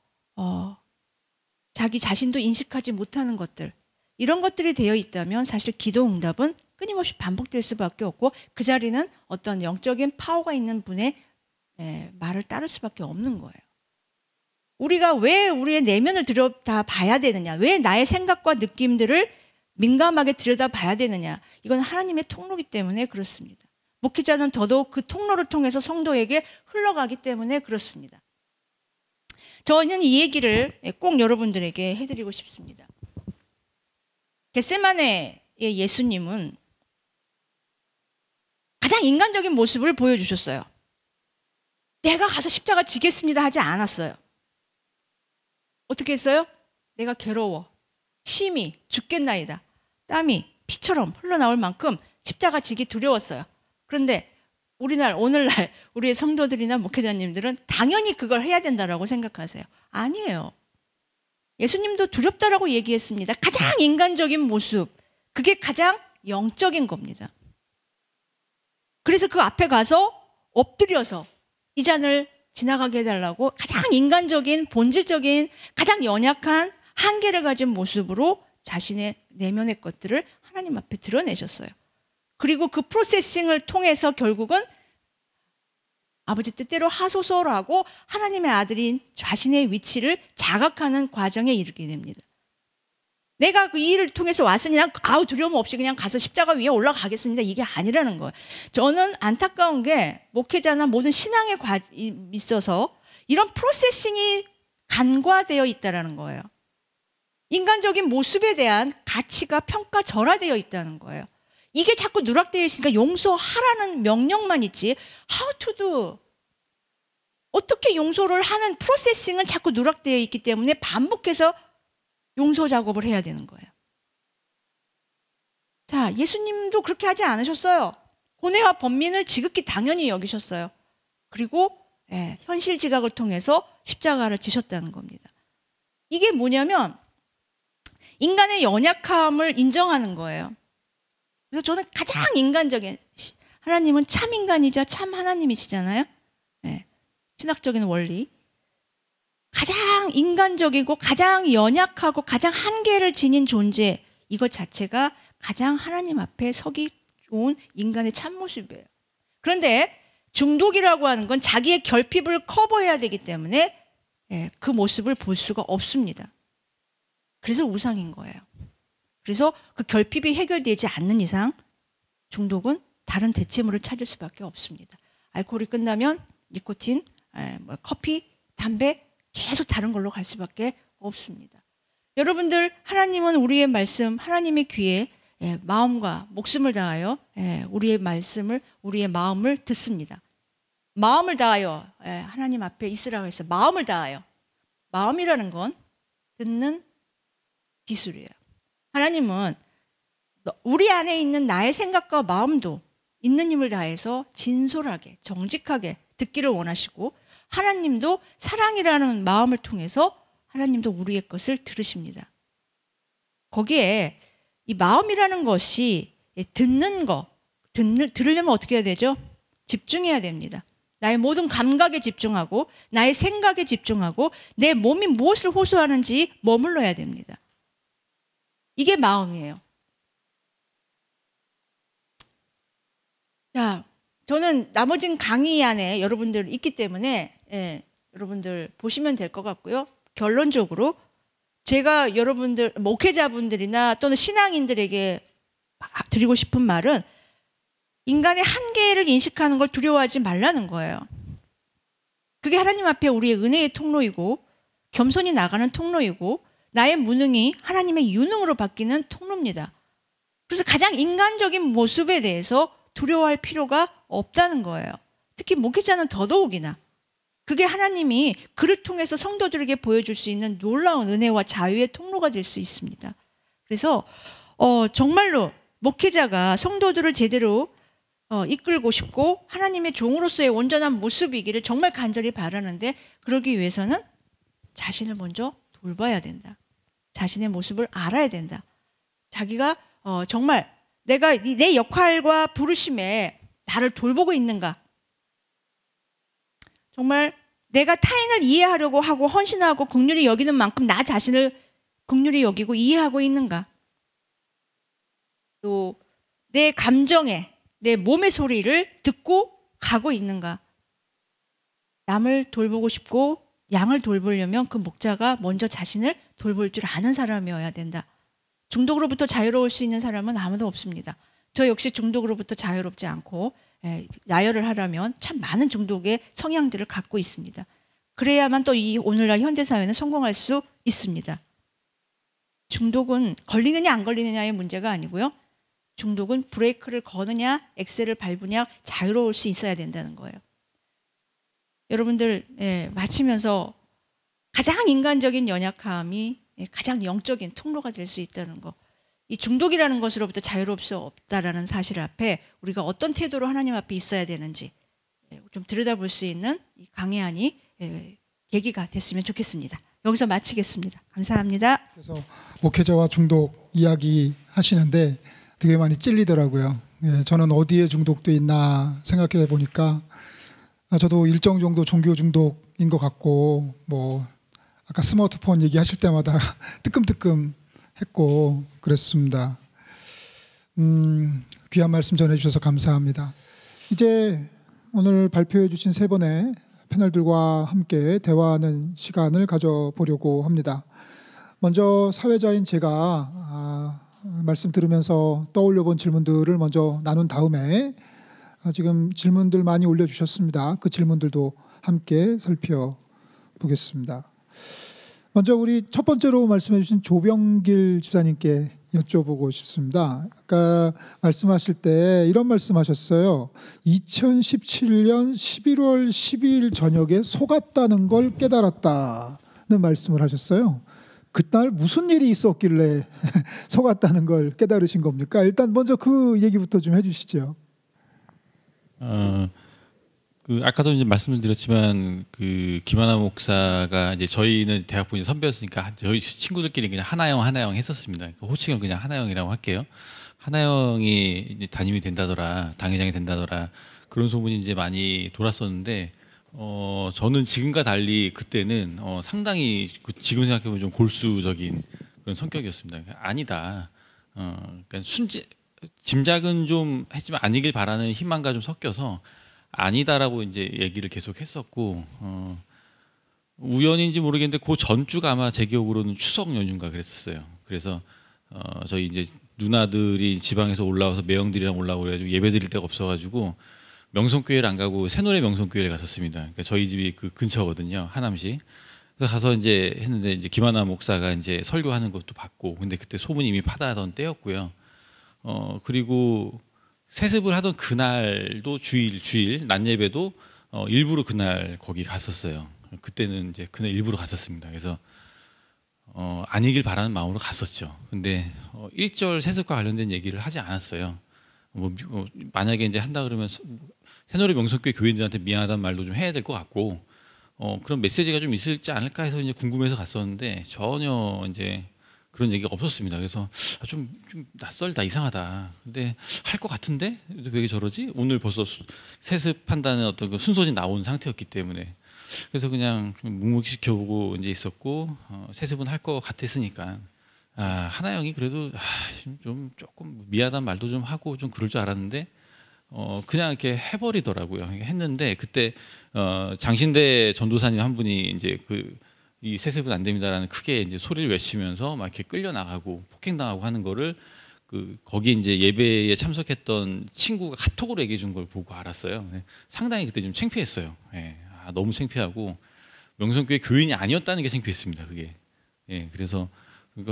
자기 자신도 인식하지 못하는 것들, 이런 것들이 되어 있다면 사실 기도 응답은 끊임없이 반복될 수밖에 없고 그 자리는 어떤 영적인 파워가 있는 분의 말을 따를 수밖에 없는 거예요. 우리가 왜 우리의 내면을 들여다봐야 되느냐, 왜 나의 생각과 느낌들을 민감하게 들여다봐야 되느냐, 이건 하나님의 통로이기 때문에 그렇습니다. 목회자는 더더욱 그 통로를 통해서 성도에게 흘러가기 때문에 그렇습니다. 저는 이 얘기를 꼭 여러분들에게 해드리고 싶습니다. 겟세마네의 예수님은 가장 인간적인 모습을 보여주셨어요. 내가 가서 십자가 지겠습니다 하지 않았어요. 어떻게 했어요? 내가 괴로워, 심히 죽겠나이다, 땀이 피처럼 흘러나올 만큼 십자가 지기 두려웠어요. 그런데 오늘날 우리의 성도들이나 목회자님들은 당연히 그걸 해야 된다라고 생각하세요. 아니에요. 예수님도 두렵다라고 얘기했습니다. 가장 인간적인 모습, 그게 가장 영적인 겁니다. 그래서 그 앞에 가서 엎드려서 이 잔을 지나가게 해달라고 가장 인간적인, 본질적인, 가장 연약한 한계를 가진 모습으로 자신의 내면의 것들을 하나님 앞에 드러내셨어요. 그리고 그 프로세싱을 통해서 결국은 아버지 뜻대로 하소서라고 하나님의 아들인 자신의 위치를 자각하는 과정에 이르게 됩니다. 내가 그 일을 통해서 왔으니 난 두려움 없이 그냥 가서 십자가 위에 올라가겠습니다. 이게 아니라는 거예요. 저는 안타까운 게 목회자나 모든 신앙에 있어서 이런 프로세싱이 간과되어 있다는 거예요. 인간적인 모습에 대한 가치가 평가절하되어 있다는 거예요. 이게 자꾸 누락되어 있으니까 용서하라는 명령만 있지 how to do, 어떻게 용서를 하는 프로세싱은 자꾸 누락되어 있기 때문에 반복해서 용서 작업을 해야 되는 거예요. 자, 예수님도 그렇게 하지 않으셨어요. 고뇌와 번민을 지극히 당연히 여기셨어요. 그리고 현실 지각을 통해서 십자가를 지셨다는 겁니다. 이게 뭐냐면 인간의 연약함을 인정하는 거예요. 그래서 저는 가장 인간적인, 하나님은 참 인간이자 참 하나님이시잖아요. 신학적인 원리. 가장 인간적이고 가장 연약하고 가장 한계를 지닌 존재, 이것 자체가 가장 하나님 앞에 서기 좋은 인간의 참모습이에요. 그런데 중독이라고 하는 건 자기의 결핍을 커버해야 되기 때문에 그 모습을 볼 수가 없습니다. 그래서 우상인 거예요. 그래서 그 결핍이 해결되지 않는 이상 중독은 다른 대체물을 찾을 수밖에 없습니다. 알코올이 끝나면 니코틴, 커피, 담배, 계속 다른 걸로 갈 수밖에 없습니다. 여러분들, 하나님은 우리의 말씀, 하나님의 귀에 마음과 목숨을 다하여 우리의 말씀을, 우리의 마음을 듣습니다. 마음을 다하여 하나님 앞에 있으라고 해서 마음을 다하여. 마음이라는 건 듣는 기술이에요. 하나님은 우리 안에 있는 나의 생각과 마음도 있는 힘을 다해서 진솔하게, 정직하게 듣기를 원하시고, 하나님도 사랑이라는 마음을 통해서 하나님도 우리의 것을 들으십니다. 거기에 이 마음이라는 것이 듣는 거, 들으려면 어떻게 해야 되죠? 집중해야 됩니다. 나의 모든 감각에 집중하고 나의 생각에 집중하고 내 몸이 무엇을 호소하는지 머물러야 됩니다. 이게 마음이에요. 자, 저는 나머진 강의 안에 여러분들 있기 때문에 여러분들 보시면 될 것 같고요. 결론적으로 제가 여러분들 목회자분들이나 또는 신앙인들에게 드리고 싶은 말은 인간의 한계를 인식하는 걸 두려워하지 말라는 거예요. 그게 하나님 앞에 우리의 은혜의 통로이고 겸손히 나가는 통로이고 나의 무능이 하나님의 유능으로 바뀌는 통로입니다. 그래서 가장 인간적인 모습에 대해서 두려워할 필요가 없다는 거예요. 특히 목회자는 더더욱이나 그게 하나님이 그를 통해서 성도들에게 보여줄 수 있는 놀라운 은혜와 자유의 통로가 될 수 있습니다. 그래서 정말로 목회자가 성도들을 제대로 이끌고 싶고 하나님의 종으로서의 온전한 모습이기를 정말 간절히 바라는데, 그러기 위해서는 자신을 먼저 돌봐야 된다. 자신의 모습을 알아야 된다. 자기가 정말 내가 내 역할과 부르심에 나를 돌보고 있는가? 정말 내가 타인을 이해하려고 하고 헌신하고 긍휼히 여기는 만큼 나 자신을 긍휼히 여기고 이해하고 있는가? 또 내 감정에, 내 몸의 소리를 듣고 가고 있는가? 남을 돌보고 싶고 양을 돌보려면 그 목자가 먼저 자신을 돌볼 줄 아는 사람이어야 된다. 중독으로부터 자유로울 수 있는 사람은 아무도 없습니다. 저 역시 중독으로부터 자유롭지 않고 나열을 하려면 참 많은 중독의 성향들을 갖고 있습니다. 그래야만 또 이 오늘날 현대사회는 성공할 수 있습니다. 중독은 걸리느냐 안 걸리느냐의 문제가 아니고요. 중독은 브레이크를 거느냐 엑셀을 밟으냐 자유로울 수 있어야 된다는 거예요. 여러분들 마치면서 가장 인간적인 연약함이 가장 영적인 통로가 될 수 있다는 거, 이 중독이라는 것으로부터 자유로울 수 없다라는 사실 앞에 우리가 어떤 태도로 하나님 앞에 있어야 되는지 좀 들여다볼 수 있는 이 강해안이 계기가 됐으면 좋겠습니다. 여기서 마치겠습니다. 감사합니다. 그래서 목회자와 중독 이야기 하시는데 되게 많이 찔리더라고요. 예, 저는 어디에 중독돼 있나 생각해 보니까 저도 일정 정도 종교 중독인 것 같고 뭐 아까 스마트폰 얘기하실 때마다 뜨끔뜨끔 했고 그랬습니다. 귀한 말씀 전해주셔서 감사합니다. 이제 오늘 발표해 주신 세 번의 패널들과 함께 대화하는 시간을 가져보려고 합니다. 먼저 사회자인 제가 말씀 들으면서 떠올려 본 질문들을 먼저 나눈 다음에 지금 질문들 많이 올려주셨습니다. 그 질문들도 함께 살펴보겠습니다. 먼저 우리 첫 번째로 말씀해 주신 조병길 집사님께 여쭤보고 싶습니다. 아까 말씀하실 때 이런 말씀하셨어요. 2017년 11월 12일 저녁에 속았다는 걸 깨달았다는 말씀을 하셨어요. 그날 무슨 일이 있었길래 속았다는 걸 깨달으신 겁니까? 일단 먼저 그 얘기부터 좀 해주시죠. 그 아까도 이제 말씀을 드렸지만 그 김하나 목사가 이제 저희는 대학부 선배였으니까 저희 친구들끼리 그냥 하나영 했었습니다. 호칭은 그냥 하나영이라고 할게요. 하나영이 이제 담임이 된다더라, 당회장이 된다더라 그런 소문이 이제 많이 돌았었는데 저는 지금과 달리 그때는 상당히 지금 생각해보면 좀 골수적인 그런 성격이었습니다. 아니다. 그러니까 짐작은 좀 했지만 아니길 바라는 희망과 좀 섞여서 아니다라고 이제 얘기를 계속 했었고 우연인지 모르겠는데 그 전주가 아마 제 기억으로는 추석 연휴인가 그랬었어요. 그래서 저희 이제 누나들이 지방에서 올라와서 매형들이랑 올라오고 그래가지고 예배 드릴 데가 없어가지고 명성교회를 안 가고 새노래 명성교회를 갔었습니다. 그러니까 저희 집이 그 근처거든요, 하남시. 그래서 가서 이제 했는데 이제 김하나 목사가 이제 설교하는 것도 봤고, 근데 그때 소문이 이미 파다하던 때였고요. 그리고 세습을 하던 그날도 주일 낮 예배도 일부러 그날 거기 갔었어요. 그때는 이제 그날 일부러 갔었습니다. 그래서 아니길 바라는 마음으로 갔었죠. 근데 1절 세습과 관련된 얘기를 하지 않았어요. 만약에 이제 한다 그러면 새노래 명성교회 교인들한테 미안하다는 말도 좀 해야 될 것 같고 그런 메시지가 좀 있을지 않을까 해서 이제 궁금해서 갔었는데 전혀 이제 그런 얘기가 없었습니다. 그래서 좀 낯설다, 이상하다. 근데 할 것 같은데 왜 저러지? 오늘 벌써 세습한다는 어떤 그 순서지 나온 상태였기 때문에 그래서 그냥 묵묵히 지켜보고 이제 있었고 세습은 할 것 같았으니까 하나영이 그래도 좀 조금 미안한 말도 좀 하고 좀 그럴 줄 알았는데 그냥 이렇게 해버리더라고요. 했는데 그때 장신대 전도사님 한 분이 이제 이 세습은 안 됩니다라는 크게 이제 소리를 외치면서 막 이렇게 끌려 나가고 폭행당하고 하는 거를 거기 이제 예배에 참석했던 친구가 카톡으로 얘기해 준 걸 보고 알았어요. 상당히 그때 좀 창피했어요. 너무 창피하고 명성교회 교인이 아니었다는 게 창피했습니다. 그게. 그래서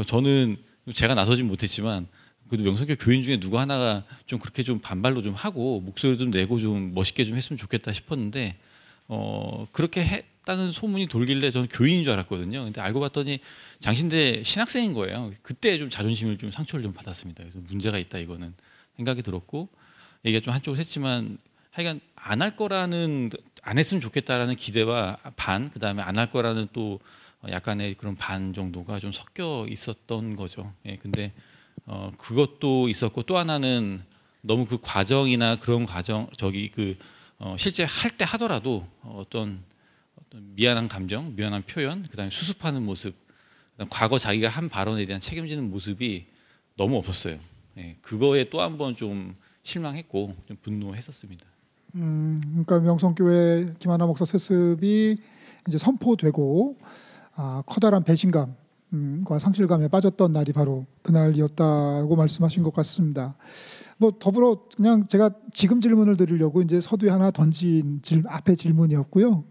저는 제가 나서진 못했지만 그래도 명성교회 교인 중에 누구 하나가 좀 그렇게 좀 반발로 좀 하고 목소리 좀 내고 좀 멋있게 좀 했으면 좋겠다 싶었는데 그렇게 했다는 소문이 돌길래 저는 교인인 줄 알았거든요. 근데 알고 봤더니 장신대 신학생인 거예요. 그때 좀 자존심을 좀 상처를 좀 받았습니다. 그래서 문제가 있다 이거는 생각이 들었고 얘기가 좀 한쪽으로 했지만 하여간 안 했으면 좋겠다라는 기대와 그다음에 안 할 거라는 또 약간의 그런 반 정도가 좀 섞여 있었던 거죠. 근데 그것도 있었고 또 하나는 너무 그 과정이나 그런 과정 실제 할 때 하더라도 어떤 미안한 감정, 미안한 표현, 그다음에 수습하는 모습, 그다음 과거 자기가 한 발언에 대한 책임지는 모습이 너무 없었어요. 그거에 또 한 번 좀 실망했고 좀 분노했었습니다. 그러니까 명성교회 김하나 목사 세습이 이제 선포되고 커다란 배신감과 상실감에 빠졌던 날이 바로 그날이었다고 말씀하신 것 같습니다. 뭐 더불어 그냥 제가 지금 질문을 드리려고 이제 서두에 하나 던진 앞에 질문이었고요.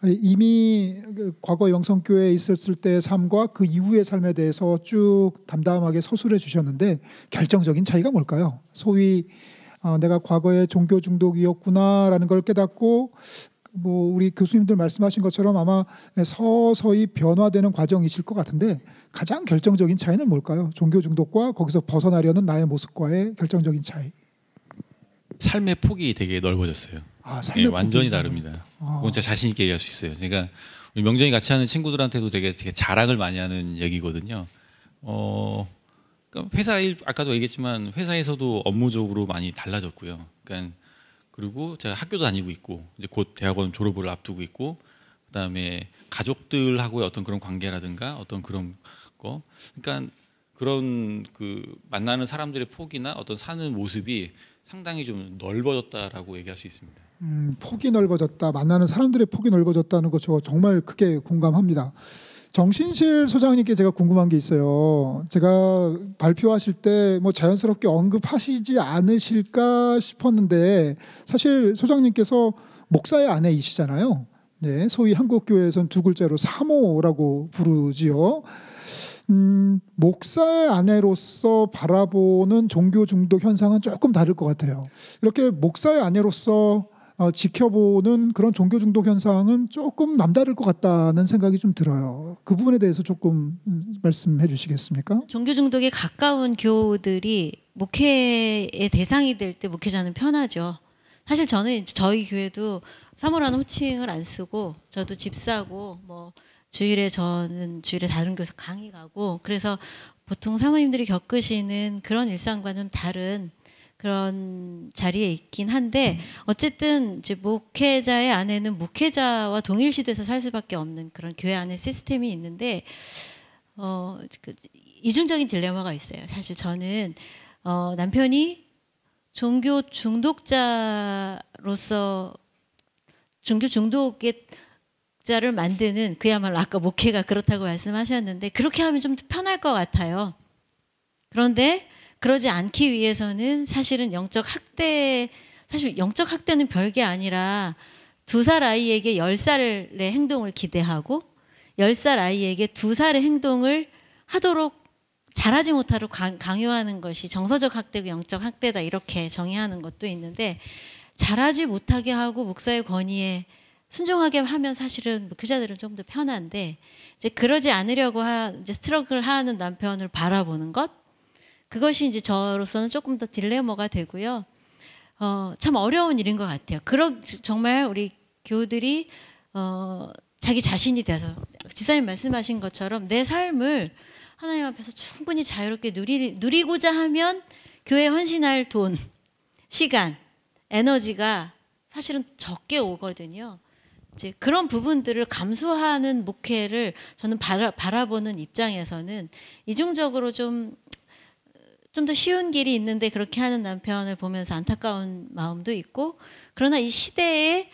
이미 과거 영성교회에 있었을 때의 삶과 그 이후의 삶에 대해서 쭉 담담하게 서술해 주셨는데 결정적인 차이가 뭘까요? 소위 내가 과거에 종교 중독이었구나라는 걸 깨닫고 뭐 우리 교수님들 말씀하신 것처럼 아마 서서히 변화되는 과정이실 것 같은데 가장 결정적인 차이는 뭘까요? 종교 중독과 거기서 벗어나려는 나의 모습과의 결정적인 차이. 삶의 폭이 되게 넓어졌어요. 삶의 완전히 폭이 다릅니다. 그건 제가 자신 있게 얘기할 수 있어요. 제가 우리 명정이 같이 하는 친구들한테도 되게 자랑을 많이 하는 얘기거든요. 그러니까 회사 일 아까도 얘기했지만 회사에서도 업무적으로 많이 달라졌고요. 그러니까 그리고 제가 학교도 다니고 있고 이제 곧 대학원 졸업을 앞두고 있고 그다음에 가족들하고의 어떤 그런 관계라든가 어떤 그런 거, 그러니까 그런 그 만나는 사람들의 폭이나 어떤 사는 모습이 상당히 좀 넓어졌다라고 얘기할 수 있습니다. 폭이 넓어졌다, 만나는 사람들의 폭이 넓어졌다는 거 저 정말 크게 공감합니다. 정신실 소장님께 제가 궁금한 게 있어요. 제가 발표하실 때 뭐 자연스럽게 언급하시지 않으실까 싶었는데 사실 소장님께서 목사의 아내이시잖아요. 네, 소위 한국교회에서는 두 글자로 사모라고 부르지요. 목사의 아내로서 바라보는 종교 중독 현상은 조금 다를 것 같아요. 이렇게 목사의 아내로서 지켜보는 그런 종교 중독 현상은 조금 남다를 것 같다는 생각이 좀 들어요. 그 부분에 대해서 조금 말씀해 주시겠습니까? 종교 중독에 가까운 교우들이 목회의 대상이 될 때 목회자는 편하죠. 사실 저는 저희 교회도 사모라는 호칭을 안 쓰고 저도 집사고 뭐 저는 주일에 다른 교회에서 강의 가고 그래서 보통 사모님들이 겪으시는 그런 일상과는 다른 그런 자리에 있긴 한데 어쨌든 이제 목회자의 아내는 목회자와 동일시돼서 살 수밖에 없는 그런 교회 안에 시스템이 있는데 이중적인 딜레마가 있어요. 사실 저는 남편이 종교 중독자로서 종교 중독자를 만드는 그야말로 아까 목회가 그렇다고 말씀하셨는데 그렇게 하면 좀 편할 것 같아요. 그런데 그러지 않기 위해서는 사실은 영적 학대는 별게 아니라 2살 아이에게 10살의 행동을 기대하고 10살 아이에게 2살의 행동을 하도록 잘하지 못하도록 강요하는 것이 정서적 학대고 영적 학대다 이렇게 정의하는 것도 있는데 잘하지 못하게 하고 목사의 권위에 순종하게 하면 사실은 목회자들은 좀 더 편한데 이제 그러지 않으려고 이제 스트러글 하는 남편을 바라보는 것 그것이 이제 저로서는 조금 더 딜레마가 되고요. 참 어려운 일인 것 같아요. 정말 우리 교우들이 자기 자신이 돼서 집사님 말씀하신 것처럼 내 삶을 하나님 앞에서 충분히 자유롭게 누리고자 하면 교회에 헌신할 돈, 시간, 에너지가 사실은 적게 오거든요. 이제 그런 부분들을 감수하는 목회를 저는 바라보는 입장에서는 이중적으로 좀 더 쉬운 길이 있는데 그렇게 하는 남편을 보면서 안타까운 마음도 있고 그러나 이 시대의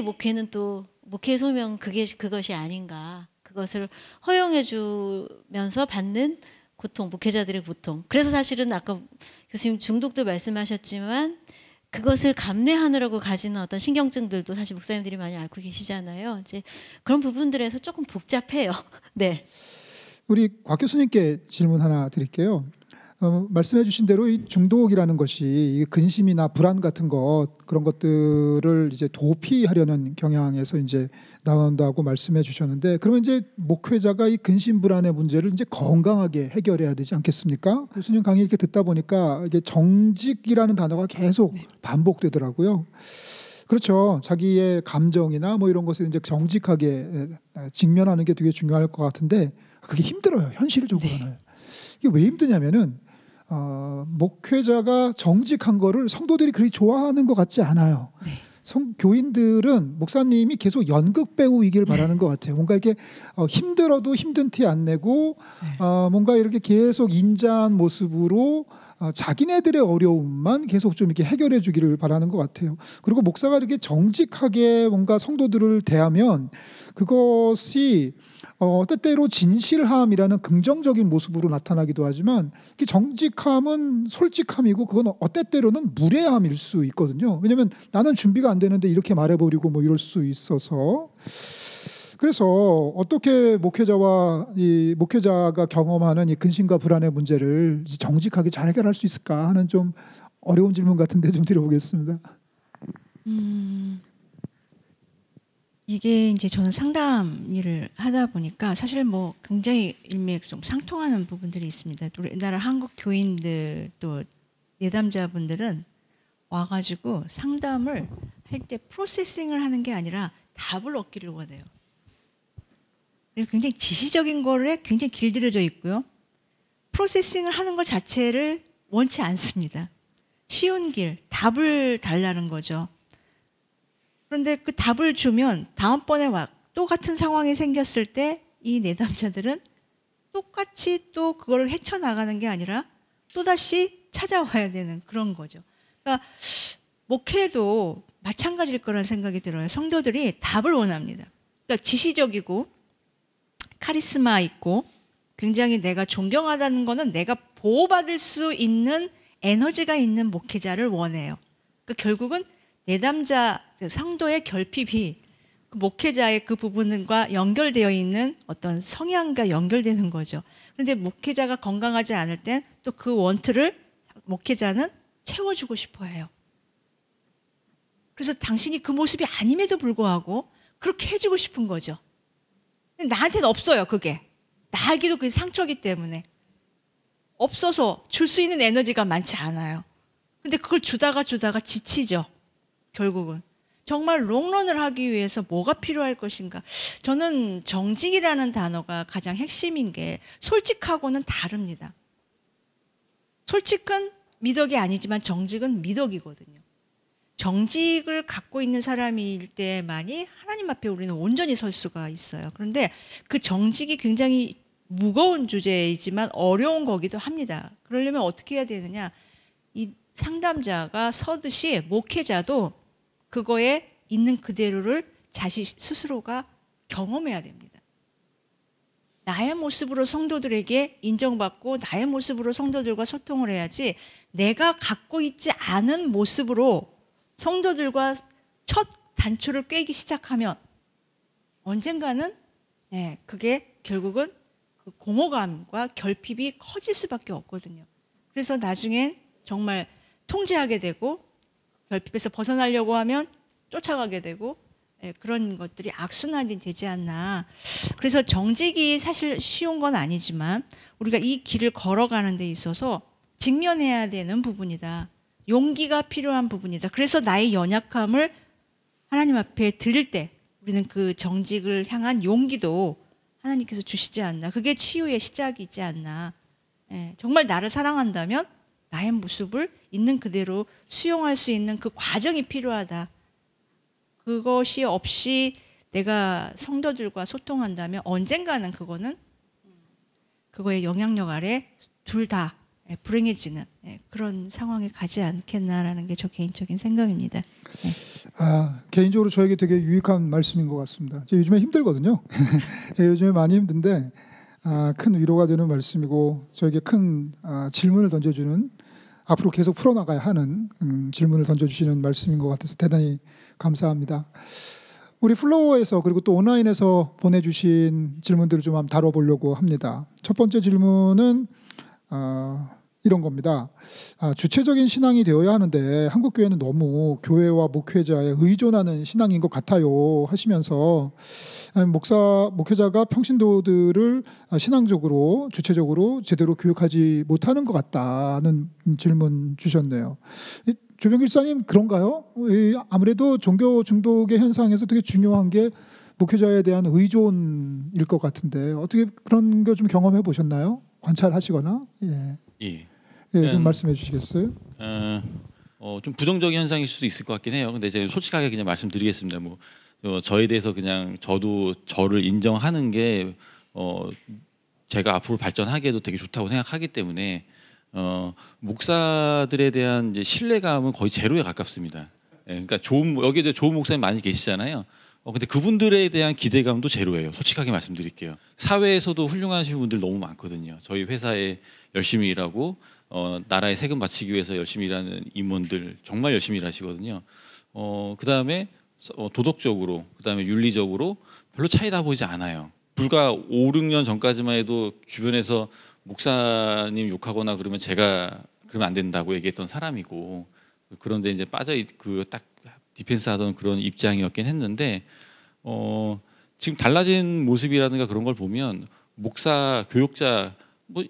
목회는 또 목회의 소명 그것이 아닌가 그것을 허용해 주면서 받는 고통 목회자들의 고통 그래서 사실은 아까 교수님 중독도 말씀하셨지만 그것을 감내하느라고 가지는 어떤 신경증들도 사실 목사님들이 많이 앓고 계시잖아요. 이제 그런 부분들에서 조금 복잡해요. 네. 우리 곽 교수님께 질문 하나 드릴게요. 말씀해 주신 대로 이 중독이라는 것이 근심이나 불안 같은 그런 것들을 이제 도피하려는 경향에서 이제 나온다고 말씀해 주셨는데 그러면 이제 목회자가 이 근심 불안의 문제를 이제 건강하게 해결해야 되지 않겠습니까? 교수님 강의 이렇게 듣다 보니까 이게 정직이라는 단어가 계속 반복되더라고요. 그렇죠. 자기의 감정이나 뭐 이런 것에 이제 정직하게 직면하는 게 되게 중요할 것 같은데 그게 힘들어요. 현실적으로는. 네. 이게 왜 힘드냐면은 목회자가 정직한 거를 성도들이 그리 좋아하는 것 같지 않아요. 네. 교인들은 목사님이 계속 연극 배우이길 바라는 것 같아요. 뭔가 이렇게 힘들어도 힘든 티 안 내고 뭔가 이렇게 계속 인자한 모습으로 자기네들의 어려움만 계속 좀 이렇게 해결해 주기를 바라는 것 같아요. 그리고 목사가 이렇게 정직하게 뭔가 성도들을 대하면 그것이 때때로 진실함이라는 긍정적인 모습으로 나타나기도 하지만 정직함은 솔직함이고 그건 때때로는 무례함일 수 있거든요. 왜냐하면 나는 준비가 안 되는데 이렇게 말해버리고 뭐 이럴 수 있어서 그래서 어떻게 목회자가 경험하는 이 근심과 불안의 문제를 정직하게 잘 해결할 수 있을까 하는 좀 어려운 질문 같은데 좀 드려보겠습니다. 이게 이제 저는 상담 일을 하다 보니까 사실 뭐 굉장히 일맥 좀 상통하는 부분들이 있습니다. 우리나라 한국 교인들 또 내담자분들은 와가지고 상담을 할 때 프로세싱을 하는 게 아니라 답을 얻기를 원해요. 그리고 굉장히 지시적인 거에 굉장히 길들여져 있고요. 프로세싱을 하는 것 자체를 원치 않습니다. 쉬운 길, 답을 달라는 거죠. 그런데 그 답을 주면 다음번에 또 같은 상황이 생겼을 때 이 내담자들은 똑같이 또 그걸 헤쳐나가는 게 아니라 또다시 찾아와야 되는 그런 거죠. 그러니까 목회도 마찬가지일 거라는 생각이 들어요. 성도들이 답을 원합니다. 그러니까 지시적이고 카리스마 있고 굉장히 내가 존경하다는 거는 내가 보호받을 수 있는 에너지가 있는 목회자를 원해요. 그러니까 결국은 내담자 성도의 결핍이 그 목회자의 그 부분과 연결되어 있는 어떤 성향과 연결되는 거죠. 그런데 목회자가 건강하지 않을 땐 또 그 원투를 목회자는 채워주고 싶어 해요. 그래서 당신이 그 모습이 아님에도 불구하고 그렇게 해주고 싶은 거죠. 근데 나한테는 없어요, 그게. 나에게도 그게 상처기 때문에. 없어서 줄 수 있는 에너지가 많지 않아요. 근데 그걸 주다가 지치죠. 결국은. 정말 롱런을 하기 위해서 뭐가 필요할 것인가. 저는 정직이라는 단어가 가장 핵심인 게 솔직하고는 다릅니다. 솔직은 미덕이 아니지만 정직은 미덕이거든요. 정직을 갖고 있는 사람일 때만이 하나님 앞에 우리는 온전히 설 수가 있어요. 그런데 그 정직이 굉장히 무거운 주제이지만 어려운 거기도 합니다. 그러려면 어떻게 해야 되느냐. 이 상담자가 서듯이 목회자도 그거에 있는 그대로를 자신 스스로가 경험해야 됩니다. 나의 모습으로 성도들에게 인정받고 나의 모습으로 성도들과 소통을 해야지 내가 갖고 있지 않은 모습으로 성도들과 첫 단추를 꿰기 시작하면 언젠가는 그게 결국은 그 공허감과 결핍이 커질 수밖에 없거든요. 그래서 나중엔 정말 통제하게 되고 결핍에서 벗어나려고 하면 쫓아가게 되고 그런 것들이 악순환이 되지 않나. 그래서 정직이 사실 쉬운 건 아니지만 우리가 이 길을 걸어가는 데 있어서 직면해야 되는 부분이다. 용기가 필요한 부분이다. 그래서 나의 연약함을 하나님 앞에 드릴 때 우리는 그 정직을 향한 용기도 하나님께서 주시지 않나. 그게 치유의 시작이 있지 않나. 정말 나를 사랑한다면 나의 모습을 있는 그대로 수용할 수 있는 그 과정이 필요하다. 그것이 없이 내가 성도들과 소통한다면 언젠가는 그거는 그거의 영향력 아래 둘 다 불행해지는 그런 상황에 가지 않겠나라는 게 저 개인적인 생각입니다. 개인적으로 저에게 되게 유익한 말씀인 것 같습니다. 제가 요즘에 힘들거든요. 제가 요즘에 많이 힘든데 큰 위로가 되는 말씀이고 저에게 큰 질문을 던져주는 앞으로 계속 풀어나가야 하는 질문을 던져주시는 말씀인 것 같아서 대단히 감사합니다. 우리 플로어에서 그리고 또 온라인에서 보내주신 질문들을 좀 한번 다뤄보려고 합니다. 첫 번째 질문은 이런 겁니다. 주체적인 신앙이 되어야 하는데 한국 교회는 너무 교회와 목회자에 의존하는 신앙인 것 같아요 하시면서 목회자가 평신도들을 신앙적으로 주체적으로 제대로 교육하지 못하는 것 같다는 질문 주셨네요. 조병길 목사님 그런가요? 아무래도 종교 중독의 현상에서 되게 중요한 게 목회자에 대한 의존일 것 같은데 어떻게 그런 거 좀 경험해 보셨나요? 관찰하시거나 좀 말씀해 주시겠어요? 좀 부정적인 현상일 수도 있을 것 같긴 해요. 근데 제가 솔직하게 그냥 말씀드리겠습니다. 저에 대해서 그냥 저도 저를 인정하는 게 제가 앞으로 발전하기에도 되게 좋다고 생각하기 때문에 목사들에 대한 이제 신뢰감은 거의 제로에 가깝습니다. 그러니까 여기에도 좋은 목사님 많이 계시잖아요. 근데 그분들에 대한 기대감도 제로예요. 솔직하게 말씀드릴게요. 사회에서도 훌륭하신 분들 너무 많거든요. 저희 회사에 열심히 일하고 나라에 세금 바치기 위해서 열심히 일하는 임원들 정말 열심히 일하시거든요. 그 다음에 도덕적으로, 그 다음에 윤리적으로 별로 차이나 보이지 않아요. 불과 5, 6년 전까지만 해도 주변에서 목사님 욕하거나 그러면 제가 그러면 안 된다고 얘기했던 사람이고, 그런데 이제 딱 디펜스 하던 그런 입장이었긴 했는데 지금 달라진 모습이라든가 그런 걸 보면 목사, 교육자 뭐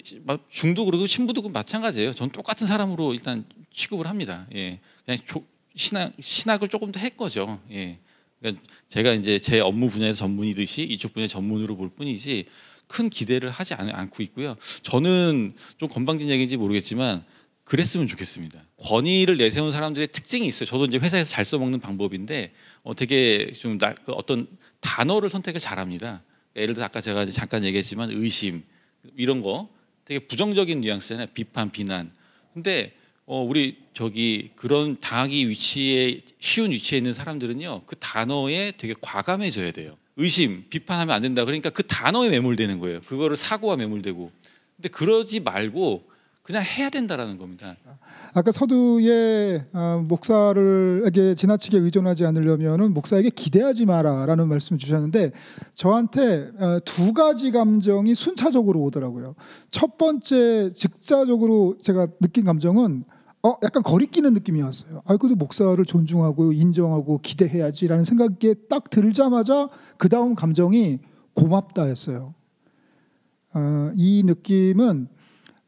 중도 그러고 신부도 마찬가지예요. 전 똑같은 사람으로 일단 취급을 합니다. 예, 그냥 신학을 조금 더 했거죠. 예, 그러니까 제가 이제 제 업무 분야에서 전문이듯이 이쪽 분야 전문으로 볼 뿐이지 큰 기대를 하지 않고 있고요. 저는 좀 건방진 얘기인지 모르겠지만 그랬으면 좋겠습니다. 권위를 내세운 사람들의 특징이 있어요. 저도 이제 회사에서 잘 써먹는 방법인데 되게 좀 어떤 단어를 선택을 잘합니다. 예를 들어 아까 제가 잠깐 얘기했지만 의심 이런 거 되게 부정적인 뉘앙스잖아요. 비판, 비난. 근데 우리 그런 당하기 쉬운 위치에 있는 사람들은요, 그 단어에 되게 과감해져야 돼요. 의심, 비판하면 안 된다. 그러니까 그 단어에 매몰되는 거예요. 그거를 사고와 매몰되고. 근데 그러지 말고 그냥 해야 된다라는 겁니다. 아까 서두에 목사를에게 지나치게 의존하지 않으려면은 목사에게 기대하지 마라라는 말씀을 주셨는데 저한테 두 가지 감정이 순차적으로 오더라고요. 첫 번째 즉자적으로 제가 느낀 감정은 약간 거리끼는 느낌이 왔어요. 그래도 목사를 존중하고 인정하고 기대해야지라는 생각이 딱 들자마자 그 다음 감정이 고맙다였어요. 이 느낌은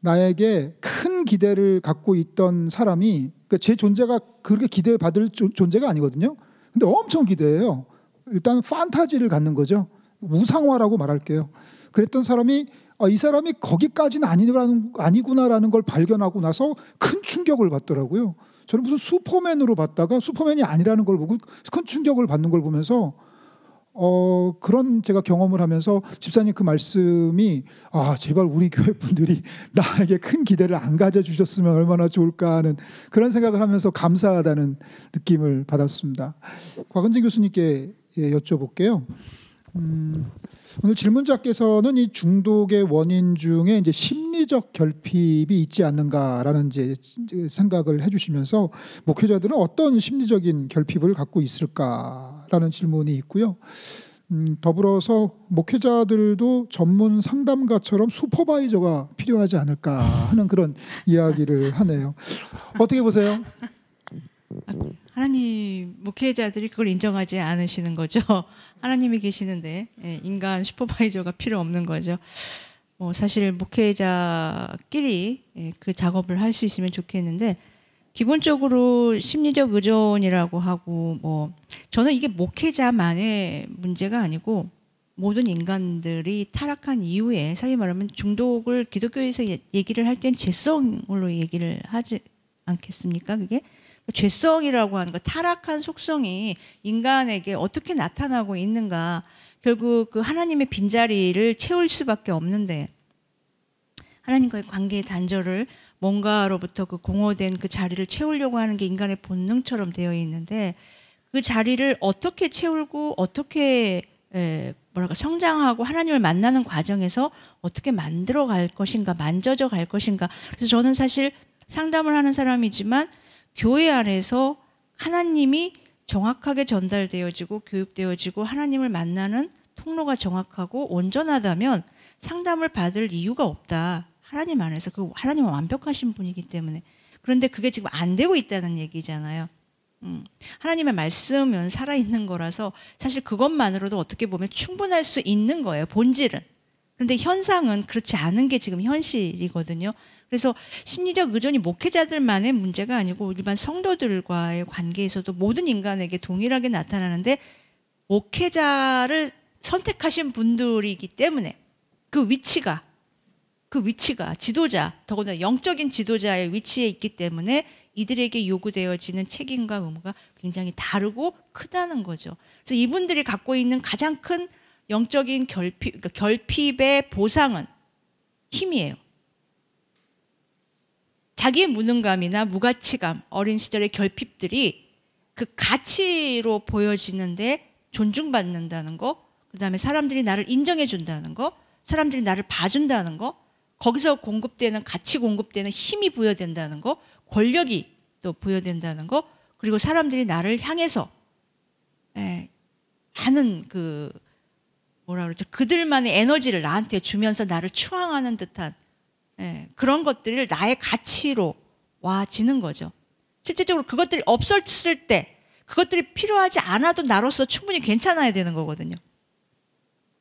나에게 큰 기대를 갖고 있던 사람이 그러니까 제 존재가 그렇게 기대받을 존재가 아니거든요. 근데 엄청 기대해요. 일단 판타지를 갖는 거죠. 우상화라고 말할게요. 그랬던 사람이 이 사람이 거기까지는 아니구나라는 걸 발견하고 나서 큰 충격을 받더라고요. 저는 무슨 슈퍼맨으로 봤다가 슈퍼맨이 아니라는 걸 보고 큰 충격을 받는 걸 보면서 그런 제가 경험을 하면서 집사님 그 말씀이 제발 우리 교회 분들이 나에게 큰 기대를 안 가져주셨으면 얼마나 좋을까 하는 그런 생각을 하면서 감사하다는 느낌을 받았습니다. 곽은진 교수님께 여쭤볼게요. 오늘 질문자께서는 이 중독의 원인 중에 이제 심리적 결핍이 있지 않는가라는 이제 생각을 해주시면서 목회자들은 어떤 심리적인 결핍을 갖고 있을까라는 질문이 있고요. 더불어서 목회자들도 전문 상담가처럼 슈퍼바이저가 필요하지 않을까 하는 그런 이야기를 하네요. 어떻게 보세요? 하나님 목회자들이 그걸 인정하지 않으시는 거죠. 하나님이 계시는데 인간 슈퍼바이저가 필요 없는 거죠. 사실 목회자끼리 그 작업을 할 수 있으면 좋겠는데 기본적으로 심리적 의존이라고 하고 저는 이게 목회자만의 문제가 아니고 모든 인간들이 타락한 이후에 사실 말하면 중독을 기독교에서 얘기를 할 땐 죄성으로 얘기를 하지 않겠습니까? 그게 죄성이라고 하는 거, 타락한 속성이 인간에게 어떻게 나타나고 있는가. 결국 그 하나님의 빈자리를 채울 수밖에 없는데 하나님과의 관계의 단절을 뭔가로부터 그 공허된 그 자리를 채우려고 하는 게 인간의 본능처럼 되어 있는데 그 자리를 어떻게 채우고 어떻게 성장하고 하나님을 만나는 과정에서 어떻게 만들어 갈 것인가, 만져져 갈 것인가. 그래서 저는 사실 상담을 하는 사람이지만 교회 안에서 하나님이 정확하게 전달되어지고 교육되어지고 하나님을 만나는 통로가 정확하고 온전하다면 상담을 받을 이유가 없다. 하나님 안에서 하나님은 완벽하신 분이기 때문에. 그런데 그게 지금 안 되고 있다는 얘기잖아요. 하나님의 말씀은 살아있는 거라서 사실 그것만으로도 어떻게 보면 충분할 수 있는 거예요. 본질은. 그런데 현상은 그렇지 않은 게 지금 현실이거든요. 그래서 심리적 의존이 목회자들만의 문제가 아니고 일반 성도들과의 관계에서도 모든 인간에게 동일하게 나타나는데 목회자를 선택하신 분들이기 때문에 그 위치가 지도자, 더군다나 영적인 지도자의 위치에 있기 때문에 이들에게 요구되어지는 책임과 의무가 굉장히 다르고 크다는 거죠. 그래서 이분들이 갖고 있는 가장 큰 영적인 결핍의 보상은 힘이에요. 자기의 무능감이나 무가치감, 어린 시절의 결핍들이 그 가치로 보여지는데 존중받는다는 거, 그 다음에 사람들이 나를 인정해 준다는 거, 사람들이 나를 봐준다는 거, 거기서 같이 공급되는 힘이 부여된다는 거, 권력이 또 부여된다는 거, 그리고 사람들이 나를 향해서 하는 그들만의 에너지를 나한테 주면서 나를 추앙하는 듯한 그런 것들을 나의 가치로 와지는 거죠. 실제적으로 그것들이 없었을 때 그것들이 필요하지 않아도 나로서 충분히 괜찮아야 되는 거거든요.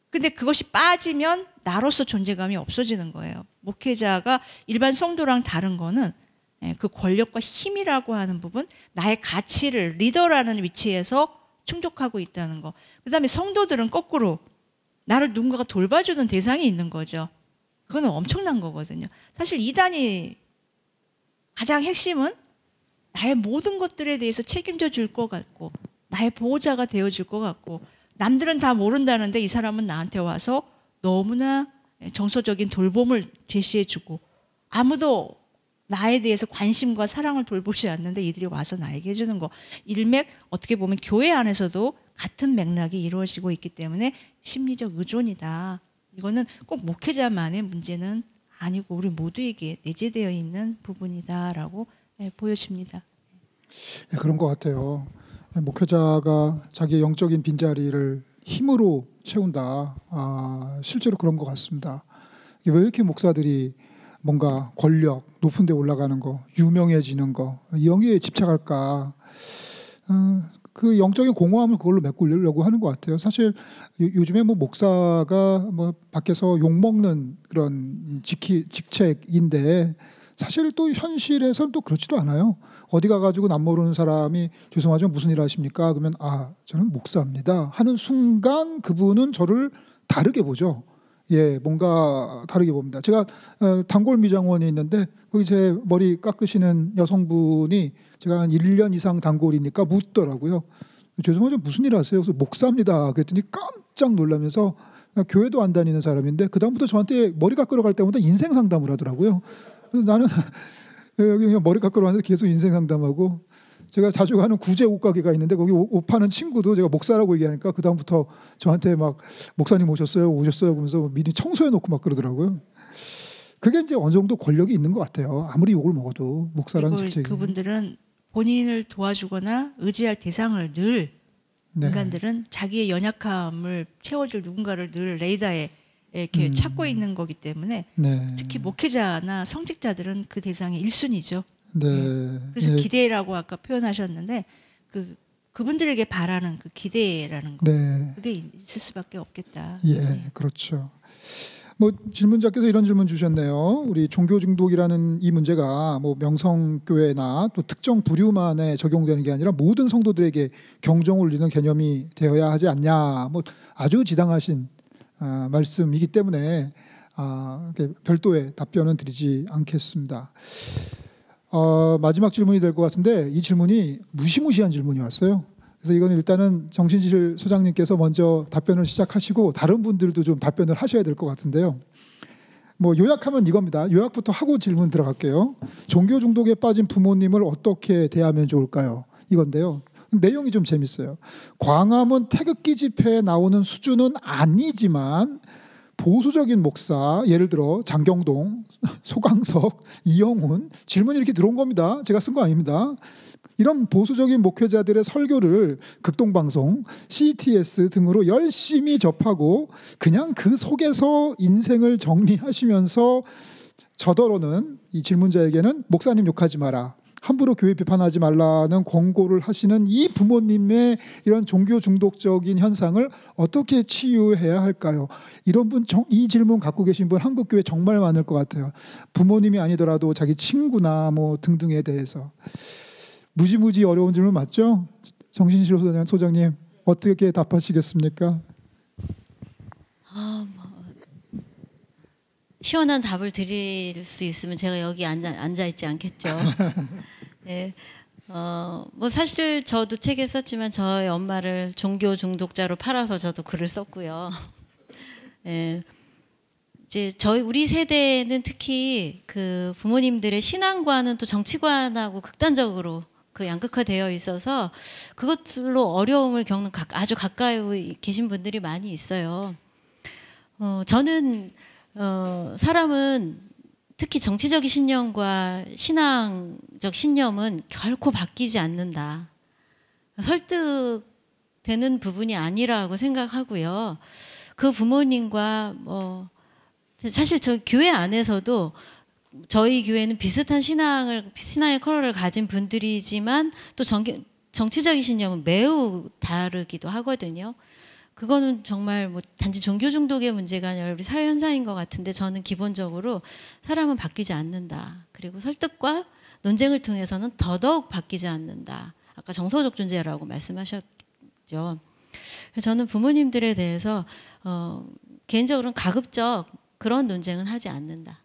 근데 그것이 빠지면 나로서 존재감이 없어지는 거예요. 목회자가 일반 성도랑 다른 거는 그 권력과 힘이라고 하는 부분, 나의 가치를 리더라는 위치에서 충족하고 있다는 거. 그다음에 성도들은 거꾸로 나를 누군가가 돌봐주는 대상이 있는 거죠. 그건 엄청난 거거든요. 사실 이단이 가장 핵심은 나의 모든 것들에 대해서 책임져 줄 것 같고 나의 보호자가 되어줄 것 같고 남들은 다 모른다는데 이 사람은 나한테 와서 너무나 정서적인 돌봄을 제시해주고 아무도 나에 대해서 관심과 사랑을 돌보지 않는데 이들이 와서 나에게 해주는 거. 일맥 어떻게 보면 교회 안에서도 같은 맥락이 이루어지고 있기 때문에 심리적 의존이다. 이거는 꼭 목회자만의 문제는 아니고 우리 모두에게 내재되어 있는 부분이다라고 보여집니다. 예, 그런 것 같아요. 목회자가 자기의 영적인 빈자리를 힘으로 채운다. 실제로 그런 것 같습니다. 왜 이렇게 목사들이 뭔가 권력, 높은 데 올라가는 거, 유명해지는 거, 여기에 집착할까? 그 영적인 공허함을 그걸로 메꾸려고 하는 것 같아요. 사실 요즘에 뭐 목사가 뭐 밖에서 욕먹는 그런 직책인데 사실 또 현실에서는 또 그렇지도 않아요. 어디 가가지고 남 모르는 사람이 죄송하지만 무슨 일 하십니까? 그러면 저는 목사입니다 하는 순간 그분은 저를 다르게 보죠. 예, 뭔가 다르게 봅니다. 제가 단골 미장원이 있는데 거기 제 머리 깎으시는 여성분이 제가 한 1년 이상 단골이니까 묻더라고요. 죄송하지만 무슨 일 하세요? 그래서 목사입니다. 그랬더니 깜짝 놀라면서 교회도 안 다니는 사람인데 그다음부터 저한테 머리 깎으러 갈 때마다 인생 상담을 하더라고요. 그래서 나는 여기 그냥 머리 깎으러 왔는데 계속 인생 상담하고 제가 자주 가는 구제 옷가게가 있는데 거기 옷 파는 친구도 제가 목사라고 얘기하니까 그다음부터 저한테 막 목사님 오셨어요? 그러면서 미리 청소해 놓고 막 그러더라고요. 그게 이제 어느 정도 권력이 있는 것 같아요. 아무리 욕을 먹어도 목사라는 직책이. 그분들은 본인을 도와주거나 의지할 대상을 늘 네. 인간들은 자기의 연약함을 채워줄 누군가를 늘 레이더에 이렇게 찾고 있는 거기 때문에 네. 특히 목회자나 성직자들은 그 대상의 1순위죠. 네. 그래서 네. 기대라고 아까 표현하셨는데 그분들에게 바라는 그 기대라는 거 네. 그게 있을 수밖에 없겠다. 예, 그렇죠. 뭐 질문자께서 이런 질문 주셨네요. 우리 종교 중독이라는 이 문제가 뭐 명성교회나 또 특정 부류만에 적용되는 게 아니라 모든 성도들에게 경종을 울리는 개념이 되어야 하지 않냐. 뭐 아주 지당하신 말씀이기 때문에 별도의 답변은 드리지 않겠습니다. 마지막 질문이 될 것 같은데 이 질문이 무시무시한 질문이 왔어요. 그래서 이거는 일단은 정신실 소장님께서 먼저 답변을 시작하시고 다른 분들도 좀 답변을 하셔야 될 것 같은데요. 뭐 요약하면 이겁니다. 요약부터 하고 질문 들어갈게요. 종교 중독에 빠진 부모님을 어떻게 대하면 좋을까요? 이건데요. 내용이 좀 재밌어요. 광화문 태극기 집회에 나오는 수준은 아니지만 보수적인 목사, 예를 들어 장경동, 소강석, 이영훈 질문이 이렇게 들어온 겁니다. 제가 쓴 거 아닙니다. 이런 보수적인 목회자들의 설교를 극동방송, CTS 등으로 열심히 접하고 그냥 그 속에서 인생을 정리하시면서 저더러는 이 질문자에게는 목사님 욕하지 마라. 함부로 교회 비판하지 말라는 권고를 하시는 이 부모님의 이런 종교 중독적인 현상을 어떻게 치유해야 할까요? 이런 분, 이 질문 갖고 계신 분 한국 교회 정말 많을 것 같아요. 부모님이 아니더라도 자기 친구나 뭐 등등에 대해서. 무지무지 어려운 질문 맞죠? 정신실 소장님 어떻게 답하시겠습니까? 시원한 답을 드릴 수 있으면 제가 여기 앉아 있지 않겠죠. 네. 뭐 사실 저도 책에 썼지만 저희 엄마를 종교 중독자로 팔아서 저도 글을 썼고요. 네. 이제 우리 세대는 특히 그 부모님들의 신앙관은 또 정치관하고 극단적으로 그 양극화되어 있어서 그것들로 어려움을 겪는 아주 가까이 계신 분들이 많이 있어요. 저는 사람은 특히 정치적인 신념과 신앙적 신념은 결코 바뀌지 않는다. 설득되는 부분이 아니라고 생각하고요. 그 부모님과 사실 저 교회 안에서도 저희 교회는 비슷한 신앙의 컬러를 가진 분들이지만 또 정치적인 신념은 매우 다르기도 하거든요. 그거는 정말 뭐 단지 종교 중독의 문제가 아니라 우리 사회 현상인 것 같은데 저는 기본적으로 사람은 바뀌지 않는다. 그리고 설득과 논쟁을 통해서는 더더욱 바뀌지 않는다. 아까 정서적 존재라고 말씀하셨죠. 저는 부모님들에 대해서 개인적으로는 가급적 그런 논쟁은 하지 않는다.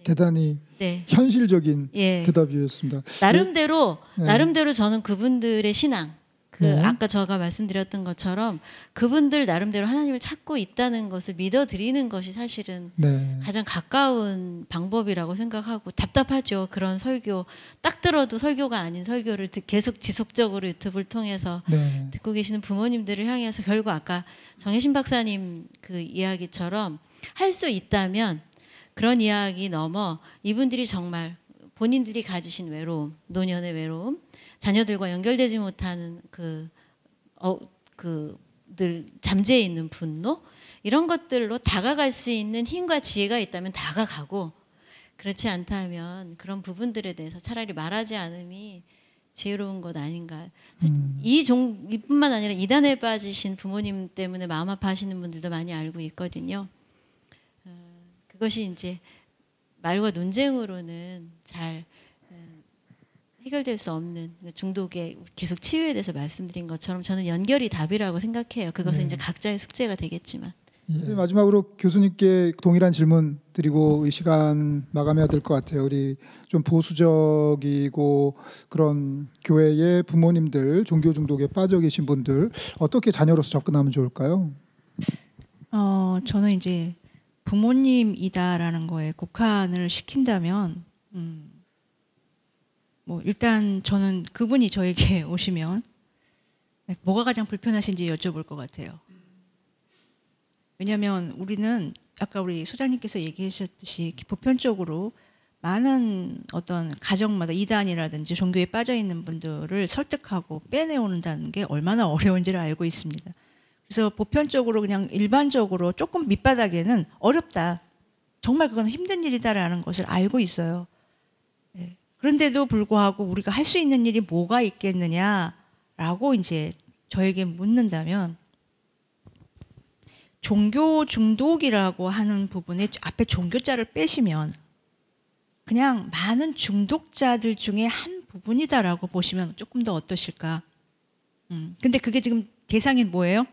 대단히 네. 현실적인 예. 대답이었습니다. 나름대로 네. 나름대로 저는 그분들의 신앙, 네. 아까 제가 말씀드렸던 것처럼 그분들 나름대로 하나님을 찾고 있다는 것을 믿어드리는 것이 사실은 네. 가장 가까운 방법이라고 생각하고 답답하죠. 그런 설교 딱 들어도 설교가 아닌 설교를 계속 지속적으로 유튜브를 통해서 네. 듣고 계시는 부모님들을 향해서 결국 아까 정혜신 박사님 그 이야기처럼 할 수 있다면 그런 이야기 넘어 이분들이 정말 본인들이 가지신 외로움, 노년의 외로움, 자녀들과 연결되지 못하는 늘 잠재해 있는 분노 이런 것들로 다가갈 수 있는 힘과 지혜가 있다면 다가가고 그렇지 않다면 그런 부분들에 대해서 차라리 말하지 않음이 지혜로운 것 아닌가. 이뿐만 아니라 이단에 빠지신 부모님 때문에 마음 아파하시는 분들도 많이 알고 있거든요. 그것이 이제 말과 논쟁으로는 잘 해결될 수 없는 중독의 계속 치유에 대해서 말씀드린 것처럼 저는 연결이 답이라고 생각해요. 그것은 네. 이제 각자의 숙제가 되겠지만. 예. 마지막으로 교수님께 동일한 질문 드리고 이 시간 마감해야 될 것 같아요. 우리 좀 보수적이고 그런 교회의 부모님들, 종교 중독에 빠져 계신 분들 어떻게 자녀로서 접근하면 좋을까요? 저는 이제 부모님이다라는 거에 국한을 시킨다면 뭐 일단 저는 그분이 저에게 오시면 뭐가 가장 불편하신지 여쭤볼 것 같아요. 왜냐하면 우리는 아까 우리 소장님께서 얘기하셨듯이 보편적으로 많은 어떤 가정마다 이단이라든지 종교에 빠져 있는 분들을 설득하고 빼내오는다는 게 얼마나 어려운지를 알고 있습니다. 그래서 보편적으로 그냥 일반적으로 조금 밑바닥에는 어렵다. 정말 그건 힘든 일이다라는 것을 알고 있어요. 네. 그런데도 불구하고 우리가 할 수 있는 일이 뭐가 있겠느냐라고 이제 저에게 묻는다면 종교 중독이라고 하는 부분에 앞에 종교자를 빼시면 그냥 많은 중독자들 중에 한 부분이다라고 보시면 조금 더 어떠실까? 근데 그게 지금 대상이 뭐예요?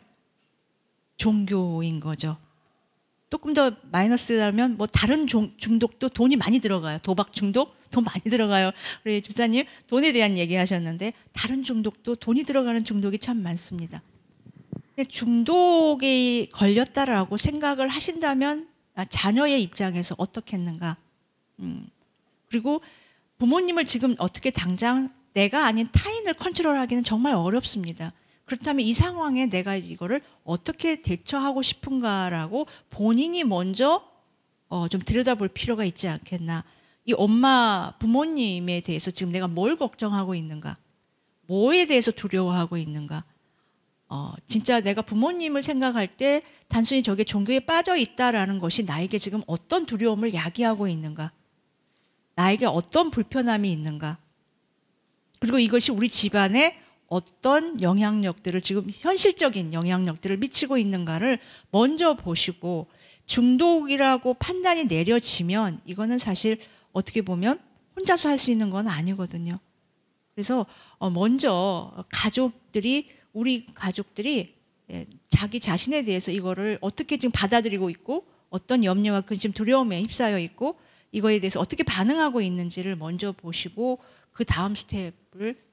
종교인 거죠. 조금 더 마이너스라면 뭐 다른 중독도 돈이 많이 들어가요. 도박 중독 돈 많이 들어가요. 우리 집사님 돈에 대한 얘기하셨는데 다른 중독도 돈이 들어가는 중독이 참 많습니다. 중독에 걸렸다라고 생각을 하신다면 자녀의 입장에서 어떻겠는가? 그리고 부모님을 지금 어떻게 당장 내가 아닌 타인을 컨트롤하기는 정말 어렵습니다. 그렇다면 이 상황에 내가 이거를 어떻게 대처하고 싶은가라고 본인이 먼저 좀 들여다볼 필요가 있지 않겠나. 이 부모님에 대해서 지금 내가 뭘 걱정하고 있는가, 뭐에 대해서 두려워하고 있는가. 진짜 내가 부모님을 생각할 때 단순히 저게 종교에 빠져 있다라는 것이 나에게 지금 어떤 두려움을 야기하고 있는가, 나에게 어떤 불편함이 있는가, 그리고 이것이 우리 집안에 어떤 영향력들을 지금 현실적인 영향력들을 미치고 있는가를 먼저 보시고 중독이라고 판단이 내려지면 이거는 사실 어떻게 보면 혼자서 할 수 있는 건 아니거든요. 그래서 먼저 우리 가족들이 자기 자신에 대해서 이거를 어떻게 지금 받아들이고 있고 어떤 염려와 근심, 두려움에 휩싸여 있고 이거에 대해서 어떻게 반응하고 있는지를 먼저 보시고 그 다음 스텝을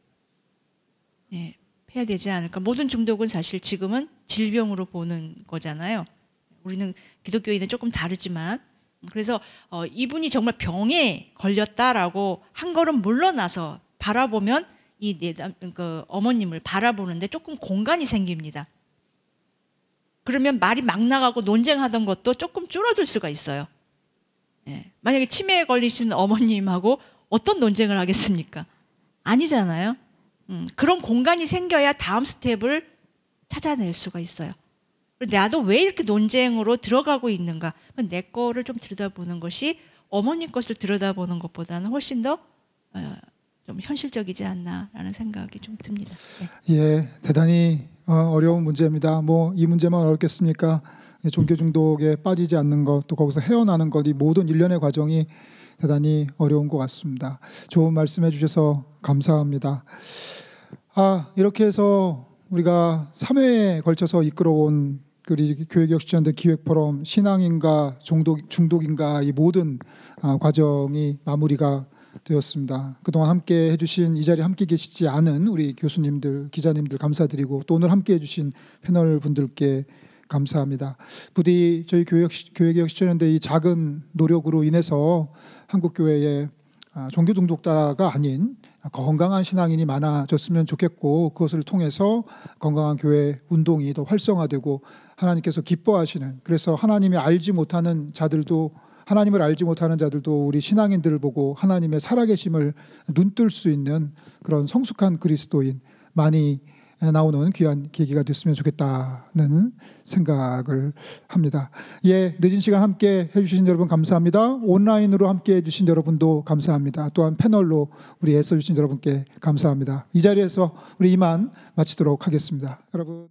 해야 되지 않을까. 모든 중독은 사실 지금은 질병으로 보는 거잖아요. 우리는 기독교인은 조금 다르지만 그래서 이분이 정말 병에 걸렸다라고 한 걸음 물러나서 바라보면 어머님을 바라보는데 조금 공간이 생깁니다. 그러면 말이 막 나가고 논쟁하던 것도 조금 줄어들 수가 있어요. 만약에 치매에 걸리신 어머님하고 어떤 논쟁을 하겠습니까? 아니잖아요. 그런 공간이 생겨야 다음 스텝을 찾아낼 수가 있어요. 나도 왜 이렇게 논쟁으로 들어가고 있는가? 내 거를 좀 들여다보는 것이 어머님 것을 들여다보는 것보다는 훨씬 더 좀 현실적이지 않나라는 생각이 좀 듭니다. 네. 예, 대단히 어려운 문제입니다. 뭐 이 문제만 어렵겠습니까? 종교 중독에 빠지지 않는 것, 또 거기서 헤어나는 것, 이 모든 일련의 과정이 대단히 어려운 것 같습니다. 좋은 말씀해 주셔서 감사합니다. 이렇게 해서 우리가 3회에 걸쳐서 이끌어온 교회개혁실천대 기획포럼 신앙인가 중독인가 이 모든 과정이 마무리가 되었습니다. 그동안 함께 해주신, 이 자리에 함께 계시지 않은 우리 교수님들, 기자님들 감사드리고, 또 오늘 함께 해주신 패널 분들께 감사합니다. 부디 저희 교회개혁실천대 이 작은 노력으로 인해서 한국교회에 종교 중독자가 아닌 건강한 신앙인이 많아졌으면 좋겠고, 그것을 통해서 건강한 교회 운동이 더 활성화되고 하나님께서 기뻐하시는, 그래서 하나님을 알지 못하는 자들도 우리 신앙인들을 보고 하나님의 살아계심을 눈뜰 수 있는 그런 성숙한 그리스도인 많이 나오는 귀한 계기가 됐으면 좋겠다는 생각을 합니다. 예, 늦은 시간 함께 해주신 여러분 감사합니다. 온라인으로 함께 해주신 여러분도 감사합니다. 또한 패널로 우리 애써주신 여러분께 감사합니다. 이 자리에서 우리 이만 마치도록 하겠습니다. 여러분.